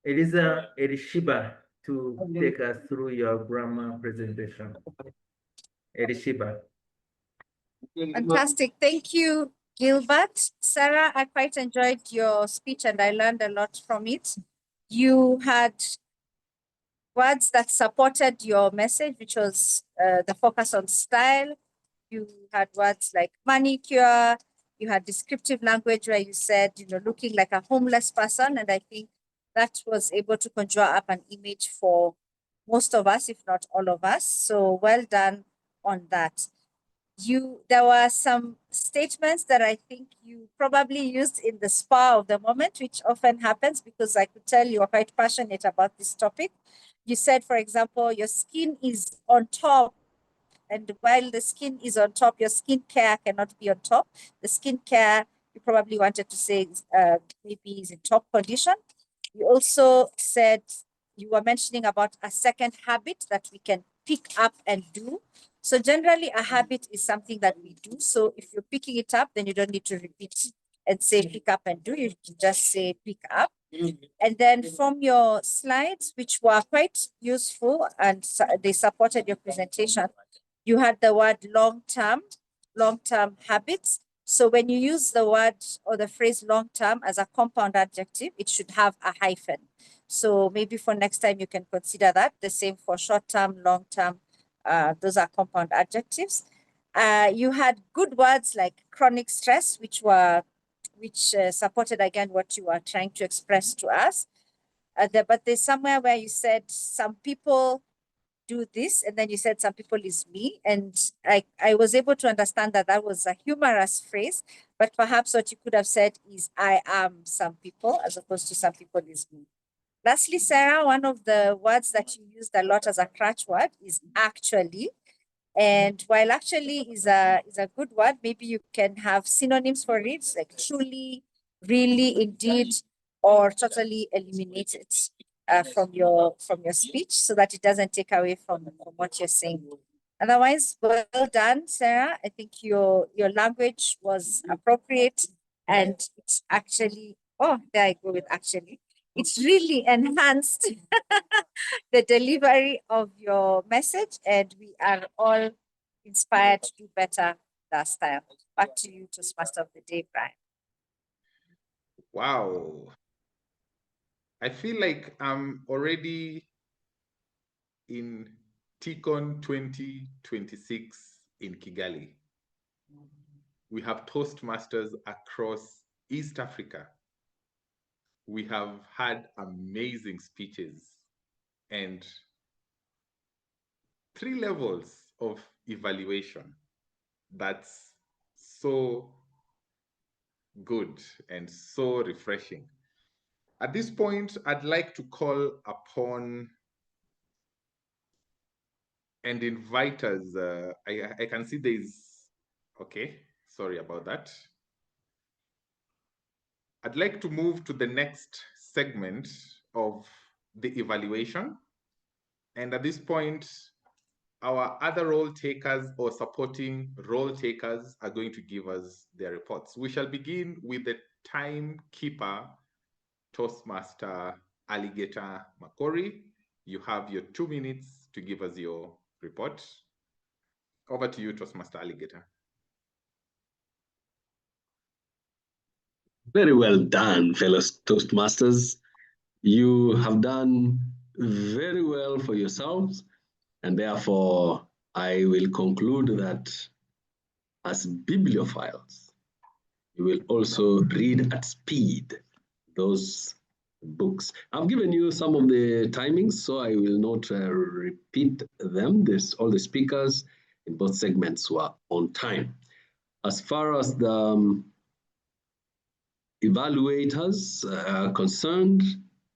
Elishibah to take us through your grammar presentation. Elishibah. Fantastic. Thank you, Gilbert. Serah, I quite enjoyed your speech and I learned a lot from it. You had words that supported your message, which was the focus on style. You had words like manicure. You had descriptive language where you said, looking like a homeless person. And I think that was able to conjure up an image for most of us, if not all of us. So well done on that. There were some statements that I think you probably used in the spur of the moment, which often happens because I could tell you are quite passionate about this topic. You said, for example, your skin is on top, and while the skin is on top, your skin care cannot be on top. The skin care, you probably wanted to say maybe is in top condition. You also said, you were mentioning about a second habit that we can pick up and do. So generally a habit is something that we do. So if you're picking it up, then you don't need to repeat and say pick up and do, you can just say pick up. And then from your slides, which were quite useful and they supported your presentation, you had the word long-term habits. So when you use the word or the phrase long-term as a compound adjective, it should have a hyphen. So maybe for next time you can consider that. The same for short-term, long-term, those are compound adjectives. You had good words like chronic stress, which supported again what you are trying to express to us. But there's somewhere where you said some people do this, and then you said some people is me, and I was able to understand that that was a humorous phrase, but perhaps what you could have said is I am some people as opposed to some people is me. Lastly, Serah, one of the words that you used a lot as a crutch word is actually. And while actually is a good word, maybe you can have synonyms for it, like truly, really, indeed, or totally eliminate it from your speech so that it doesn't take away from what you're saying. Otherwise, well done, Serah. I think your language was appropriate, and it's actually, there I go with actually. It's really enhanced the delivery of your message, and we are all inspired to do better last time. Back to you, Toastmaster of the Day, Brian. Wow. I feel like I'm already in TCON 2026 in Kigali. We have Toastmasters across East Africa. We have had amazing speeches and 3 levels of evaluation. That's so good and so refreshing. At this point, I'd like to call upon and invite us. I can see there's, okay, sorry about that. I'd like to move to the next segment of the evaluation. And at this point, our other role takers or supporting role takers are going to give us their reports. We shall begin with the timekeeper, Toastmaster Alligator Makori. You have your 2 minutes to give us your report. Over to you, Toastmaster Alligator. Very well done, fellow Toastmasters. You have done very well for yourselves, and therefore I will conclude that as bibliophiles, you will also read at speed those books. I've given you some of the timings, so I will not repeat them. All the speakers in both segments were on time. As far as the evaluators are concerned,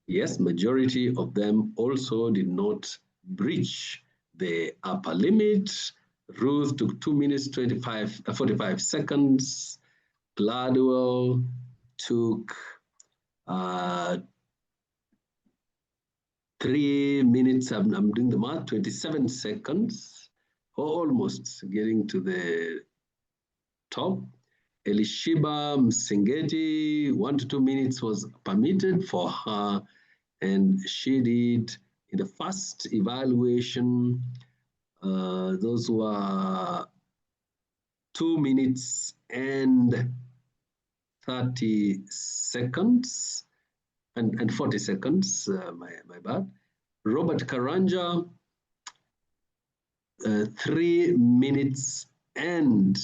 yes, majority of them also did not breach the upper limit. Ruth took 2 minutes, 45 seconds. Gladwell took 3 minutes, I'm doing the math, 27 seconds, almost getting to the top. Elishibah Msengeti, 1 to 2 minutes was permitted for her, and she did, in the first evaluation, those were 2 minutes and 30 seconds, and 40 seconds, my bad. Robert Karanja, 3 minutes and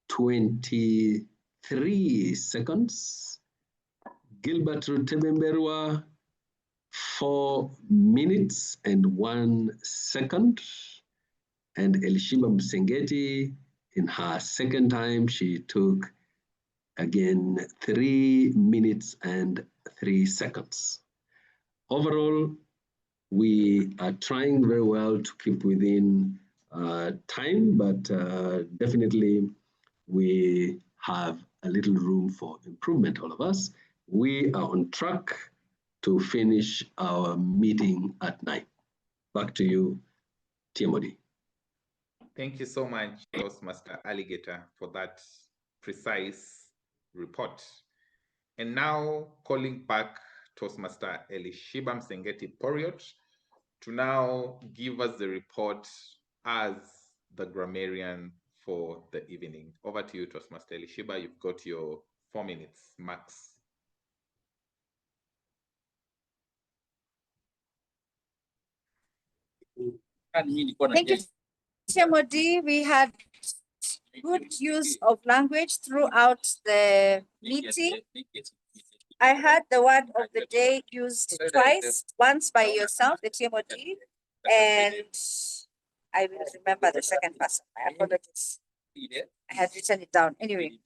23 seconds. Gilbert Rutebemberwa, 4 minutes and 1 second. And Elishibah Msengeti, in her second time, she took again 3 minutes and 3 seconds. Overall, we are trying very well to keep within time, but definitely we have a little room for improvement, all of us. We are on track to finish our meeting at 9. Back to you, TMOD. Thank you so much, Toastmaster Alligator, for that precise report. And now calling back Toastmaster Elishibah Msengeti-Poriot to now give us the report as the grammarian for the evening. Over to you, Toastmaster Elishibah. You've got your 4 minutes max. Thank you, TMOD. We had good use of language throughout the meeting. I had the word of the day used twice, once by yourself, the TMOD, and I will remember the second person. My apologies. I had written it down. Anyway.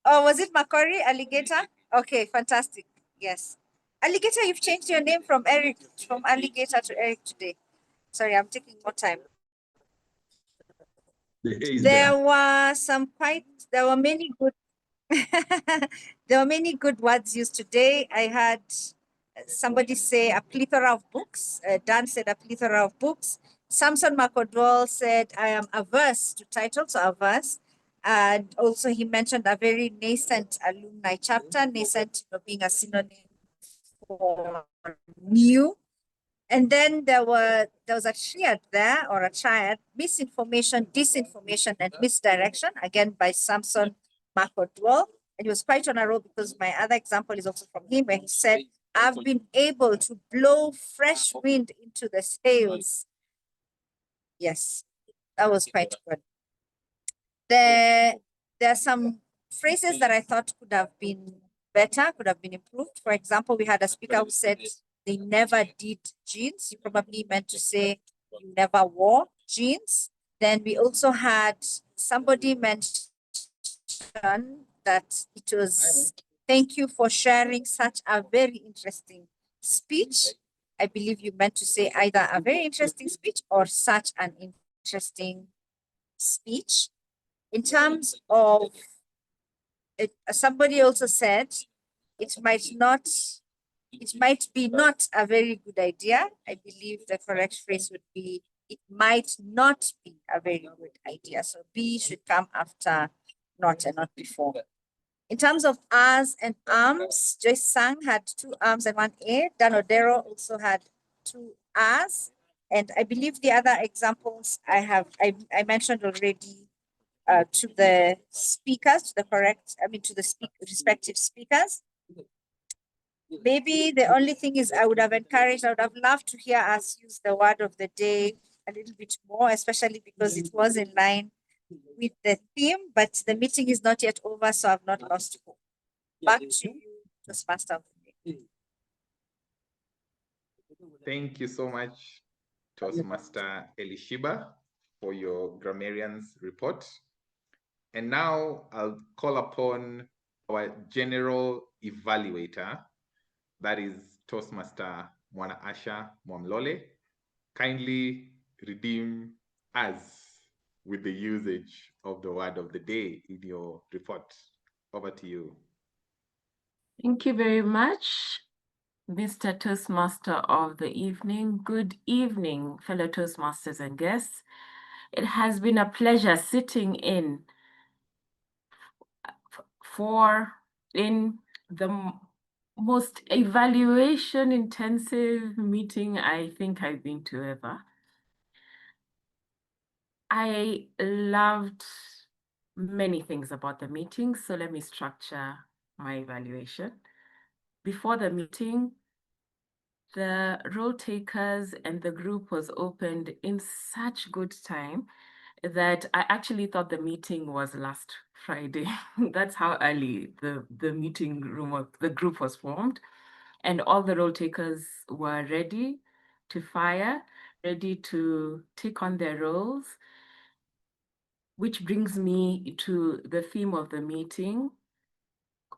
Oh, was it Makori, Alligator? Okay, fantastic. Yes. Alligator, you've changed your name from Alligator to Eric today. Sorry, I'm taking more time. There were many good there were many good words used today. I had somebody say a plethora of books. Dan said a plethora of books. Samson Makodwal said, I am averse to titles, so averse. And also he mentioned a very nascent alumni chapter, nascent being a synonym for new. And then there was a triad there, or a triad, misinformation, disinformation, and misdirection, again by Samson Makodwal. And he was quite on a roll because my other example is also from him, where he said I've been able to blow fresh wind into the sails. Yes, that was quite good. There are some phrases that I thought could have been better, could have been improved. For example, we had a speaker who said they never did jeans. You probably meant to say you never wore jeans. Then we also had somebody mention that it was, thank you for sharing such a very interesting speech. I believe you meant to say either a very interesting speech or such an interesting speech. In terms of it, somebody also said it might be not a very good idea. I believe the correct phrase would be it might not be a very good idea. So B should come after not and not before. In terms of R's and arms, Joyce Sang had 2 arms and 1 A. Dan Odero also had 2 R's. And I believe the other examples I mentioned already to the speakers, to the respective speakers. Maybe the only thing is I would have loved to hear us use the word of the day a little bit more, especially because it was in line with the theme, but the meeting is not yet over, so I've not lost hope. Back to you, Toastmaster of the day. Thank you so much, Toastmaster Elishibah, for your Grammarian's report. And now I'll call upon our general evaluator, that is Toastmaster Mwanasha Mwamlole. Kindly redeem us with the usage of the word of the day in your report. Over to you. Thank you very much, Mr. Toastmaster of the evening. Good evening, fellow Toastmasters and guests. It has been a pleasure sitting in the most evaluation intensive meeting I think I've been to ever. I loved many things about the meeting, so let me structure my evaluation. Before the meeting, the role takers and the group was opened in such good time that I actually thought the meeting was last Friday. That's how early the meeting room of the group was formed. And all the role takers were ready to fire, ready to take on their roles, which brings me to the theme of the meeting,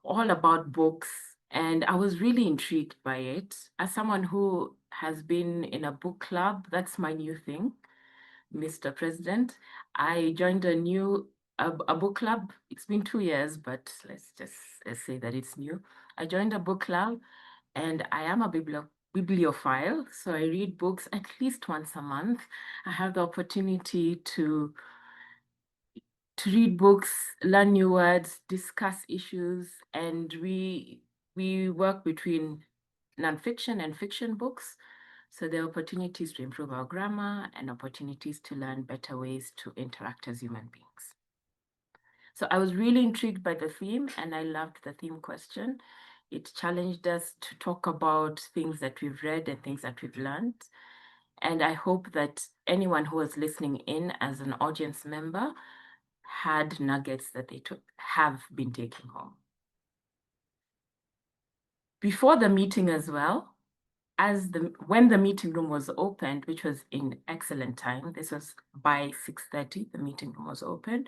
all about books. And I was really intrigued by it. As someone who has been in a book club, that's my new thing, Mr. President. I joined a book club. It's been 2 years, but let's just say that it's new. I joined a book club and I am a bibliophile. So I read books at least once a month. I have the opportunity to read books, learn new words, discuss issues, and we work between nonfiction and fiction books. So there are opportunities to improve our grammar and opportunities to learn better ways to interact as human beings. So I was really intrigued by the theme and I loved the theme question. It challenged us to talk about things that we've read and things that we've learned. And I hope that anyone who was listening in as an audience member had nuggets that they have been taking home. Before the meeting as well, when the meeting room was opened, which was in excellent time, this was by 6:30, the meeting room was open,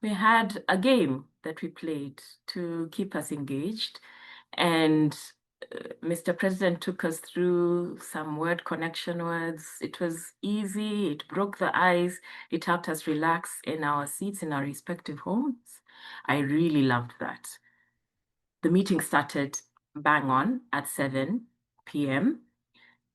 we had a game that we played to keep us engaged. And Mr. President took us through some word connection words. It was easy, it broke the ice, it helped us relax in our seats in our respective homes. I really loved that. The meeting started bang on at 7 p.m.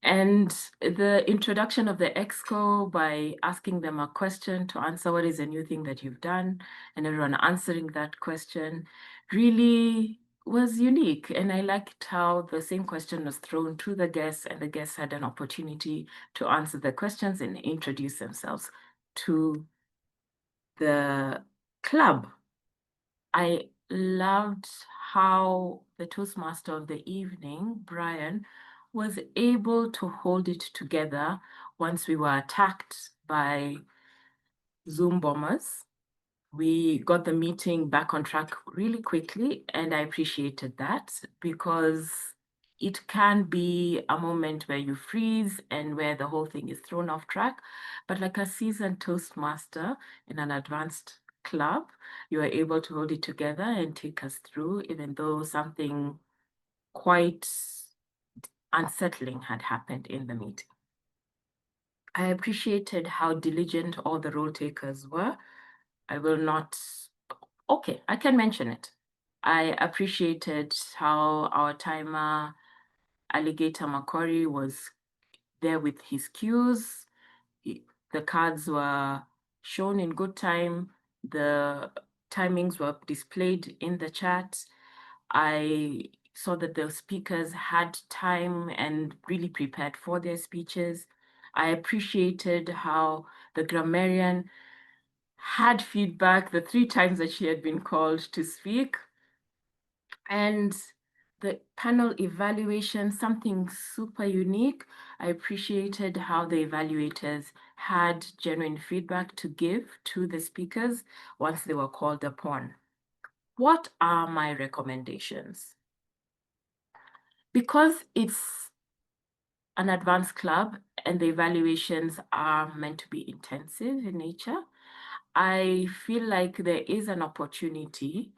And the introduction of the exco by asking them a question to answer what is a new thing that you've done, and everyone answering that question really was unique. And I liked how the same question was thrown to the guests and the guests had an opportunity to answer the questions and introduce themselves to the club. I loved how the Toastmaster of the evening, Brian, was able to hold it together once we were attacked by Zoom bombers. We got the meeting back on track really quickly, and I appreciated that because it can be a moment where you freeze and where the whole thing is thrown off track. But like a seasoned Toastmaster in an advanced club, you are able to hold it together and take us through, even though something quite unsettling had happened in the meeting. I appreciated how diligent all the role takers were. I will not, okay, I can mention it. I appreciated how our timer, Alligator Makori, was there with his cues. The cards were shown in good time. The timings were displayed in the chat. I saw that the speakers had time and really prepared for their speeches. I appreciated how the grammarian had feedback the 3 times that she had been called to speak. And the panel evaluation, something super unique. I appreciated how the evaluators had genuine feedback to give to the speakers once they were called upon. What are my recommendations? Because it's an advanced club and the evaluations are meant to be intensive in nature, I feel like there is an opportunity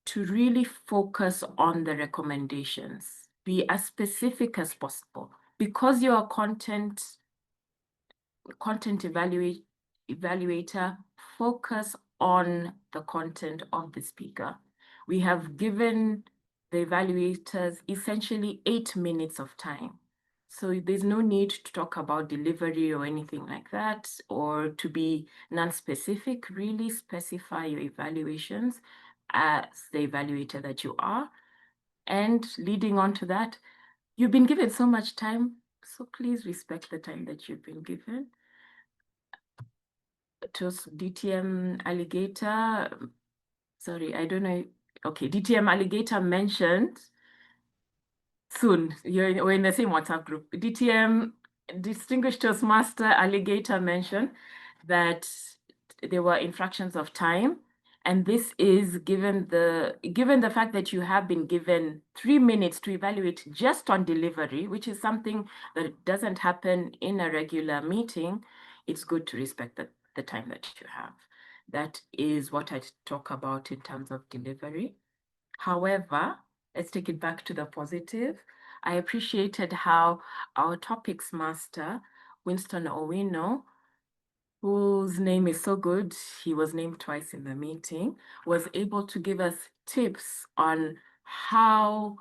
to really focus on the recommendations, be as specific as possible. Because you're a content evaluator, focus on the content of the speaker. We have given the evaluators essentially 8 minutes of time. So there's no need to talk about delivery or anything like that, or to be non-specific. Really specify your evaluations as the evaluator that you are. And leading on to that, you've been given so much time, so please respect the time that you've been given. DTM Alligator, sorry, I don't know. Okay, DTM Alligator mentioned soon, we're in the same WhatsApp group. DTM, Distinguished Toastmaster Alligator, mentioned that there were infractions of time. And this is given the fact that you have been given 3 minutes to evaluate just on delivery, which is something that doesn't happen in a regular meeting. It's good to respect the time that you have. That is what I talk about in terms of delivery. However, let's take it back to the positive. I appreciated how our topics master, Winston Owino, whose name is so good, he was named twice in the meeting, was able to give us tips on how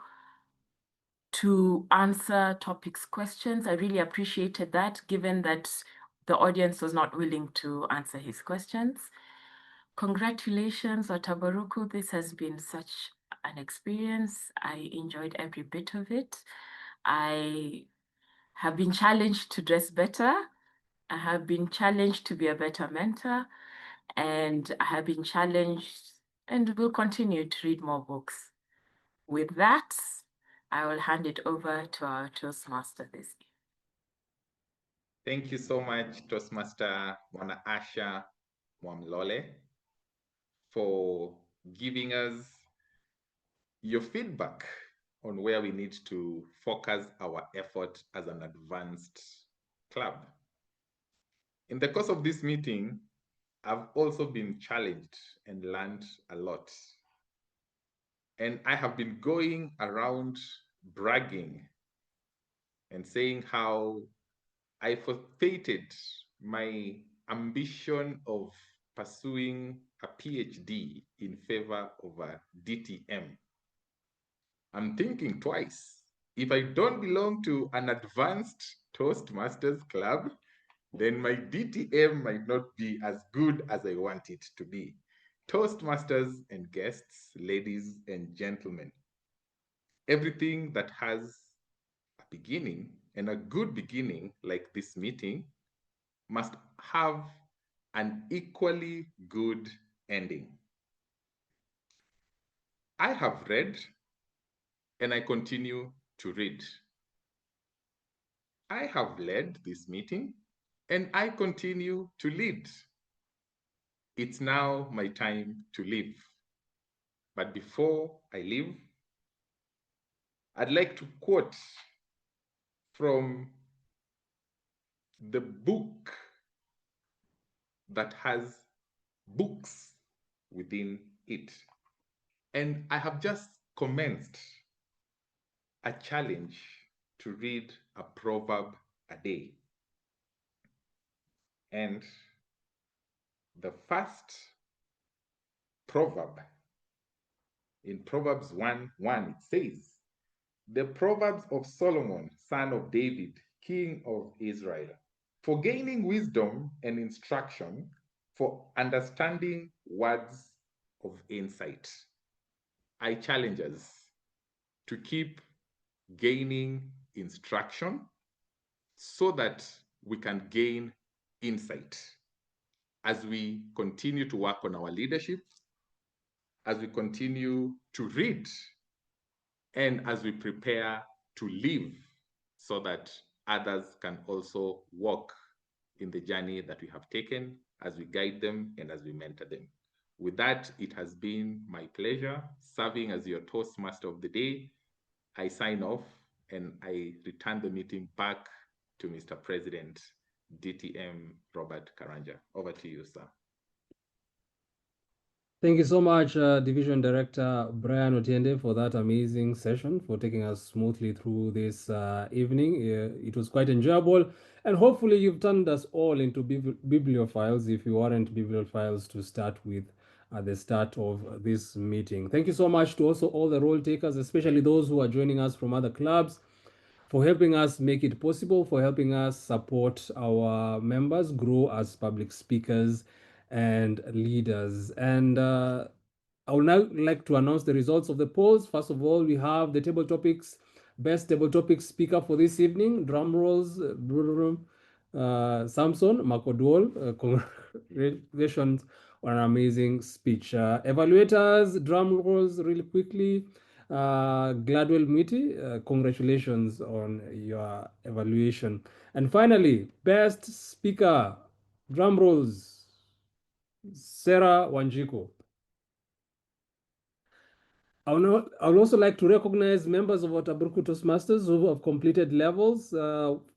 to answer topics questions. I really appreciated that, given that the audience was not willing to answer his questions. Congratulations, Watabaruku. This has been such an experience. I enjoyed every bit of it. I have been challenged to dress better. I have been challenged to be a better mentor, and I have been challenged and will continue to read more books. With that, I will hand it over to our Toastmaster this year. Thank you so much, Toastmaster Mwanasha Mwamlole, for giving us your feedback on where we need to focus our effort as an advanced club. In the course of this meeting, I've also been challenged and learned a lot. And I have been going around bragging and saying how I forfeited my ambition of pursuing a PhD in favor of a DTM. I'm thinking twice. If I don't belong to an advanced Toastmasters club, then my DTM might not be as good as I want it to be. Toastmasters and guests, ladies and gentlemen, everything that has a beginning, and a good beginning like this meeting, must have an equally good ending. I have read and I continue to read. I have led this meeting and I continue to lead. It's now my time to leave. But before I leave, I'd like to quote from the book that has books within it. And I have just commenced a challenge to read a proverb a day. And the first proverb in Proverbs 1:1, it says, "The Proverbs of Solomon, son of David, king of Israel, for gaining wisdom and instruction, for understanding words of insight." I challenge us to keep gaining instruction so that we can gain insight as we continue to work on our leadership, as we continue to read, and as we prepare to live so that others can also walk in the journey that we have taken, as we guide them and as we mentor them. With that, it has been my pleasure serving as your Toastmaster of the day. I sign off and I return the meeting back to Mr. President, DTM Robert Karanja. Over to you, sir. Thank you so much, Division Director Brian Otiende, for that amazing session, for taking us smoothly through this evening. It was quite enjoyable, and hopefully you've turned us all into bibliophiles, if you aren't bibliophiles to start with at the start of this meeting. Thank you so much to also all the role takers, especially those who are joining us from other clubs, for helping us make it possible, for helping us support our members grow as public speakers and leaders. And I would now like to announce the results of the polls. First of all, we have the table topics, best table topics speaker for this evening. Drum rolls, Samson Makodwol. Congratulations on an amazing speech. Evaluators, drum rolls really quickly. Gladwell Mwiti, congratulations on your evaluation. And finally, best speaker, drum rolls, Serah Wanjiku. I would also like to recognize members of Watabaruku Toastmasters who have completed levels.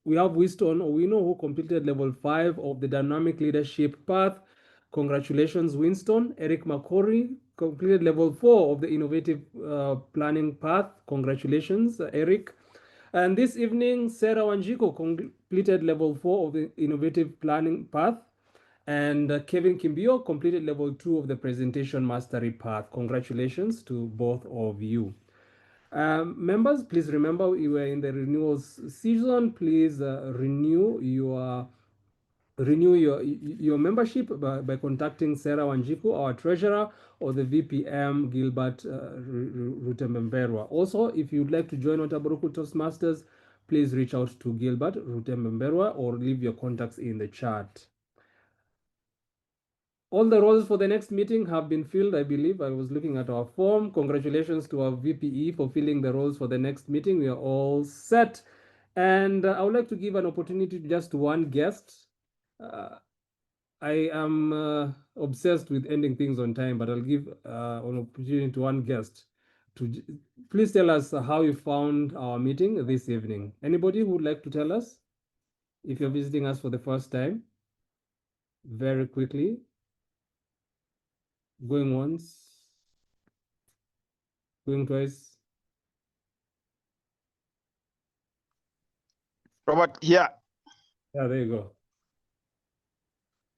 We have Winston Owino, who completed level 5 of the dynamic leadership path. Congratulations, Winston. Eric Makori completed level 4 of the innovative planning path. Congratulations, Eric. And this evening, Serah Wanjiku completed level 4 of the innovative planning path. And Kevin Kimbio completed level 2 of the presentation mastery path. Congratulations to both of you. Members, please remember we were in the renewals season. Please renew your membership by contacting Serah Wanjiku, our treasurer, or the VPM Gilbert Rutebemberwa. Also, if you'd like to join Watabaruku Toastmasters, please reach out to Gilbert Rutebemberwa or leave your contacts in the chat. All the roles for the next meeting have been filled, I believe. I was looking at our form. Congratulations to our VPE for filling the roles for the next meeting. We are all set. And I would like to give an opportunity to just one guest. I am obsessed with ending things on time, but I'll give an opportunity to one guest to please tell us how you found our meeting this evening. Anybody who would like to tell us if you're visiting us for the first time? Very quickly. Going once, going twice. Robert, here. Yeah, there you go.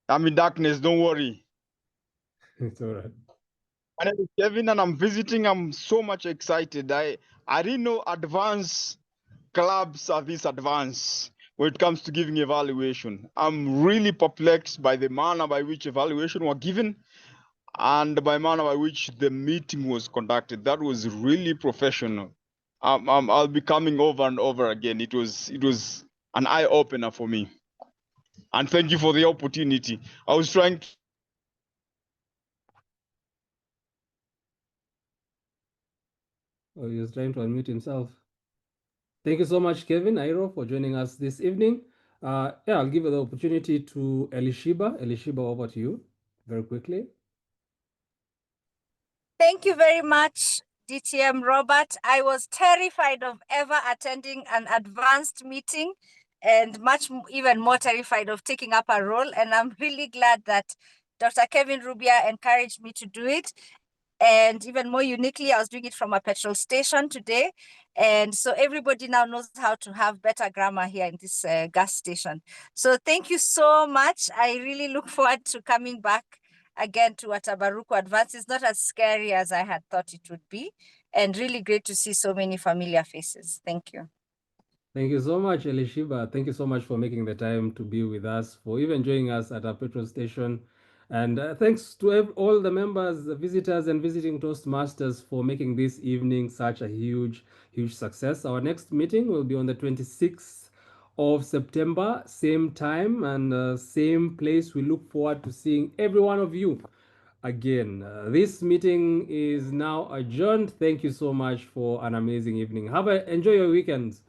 I'm in darkness, don't worry. It's all right. My name is Kevin and I'm visiting. I'm so much excited. I didn't know advanced clubs are this advanced when it comes to giving evaluation. I'm really perplexed by the manner by which evaluation were given and by manner by which the meeting was conducted. That was really professional. I'll be coming over and over again. It was an eye opener for me. And thank you for the opportunity. I was trying to Oh, he was trying to unmute himself. Thank you so much, Kevin Airo, for joining us this evening. Yeah, I'll give the opportunity to Elishibah. Elishibah, over to you very quickly. Thank you very much, DTM Robert. I was terrified of ever attending an advanced meeting and even more terrified of taking up a role. And I'm really glad that Dr. Kevin Rubia encouraged me to do it. And even more uniquely, I was doing it from a petrol station today. And so everybody now knows how to have better grammar here in this gas station. So thank you so much. I really look forward to coming back again to Watabaruku Advance. It's not as scary as I had thought it would be. And really great to see so many familiar faces. Thank you. Thank you so much, Elishibah. Thank you so much for making the time to be with us, for even joining us at our petrol station. And thanks to all the members, the visitors, and visiting Toastmasters for making this evening such a huge, huge success. Our next meeting will be on the 26th of September, same time and same place. We look forward to seeing every one of you again. This meeting is now adjourned. Thank you so much for an amazing evening. Enjoy your weekends.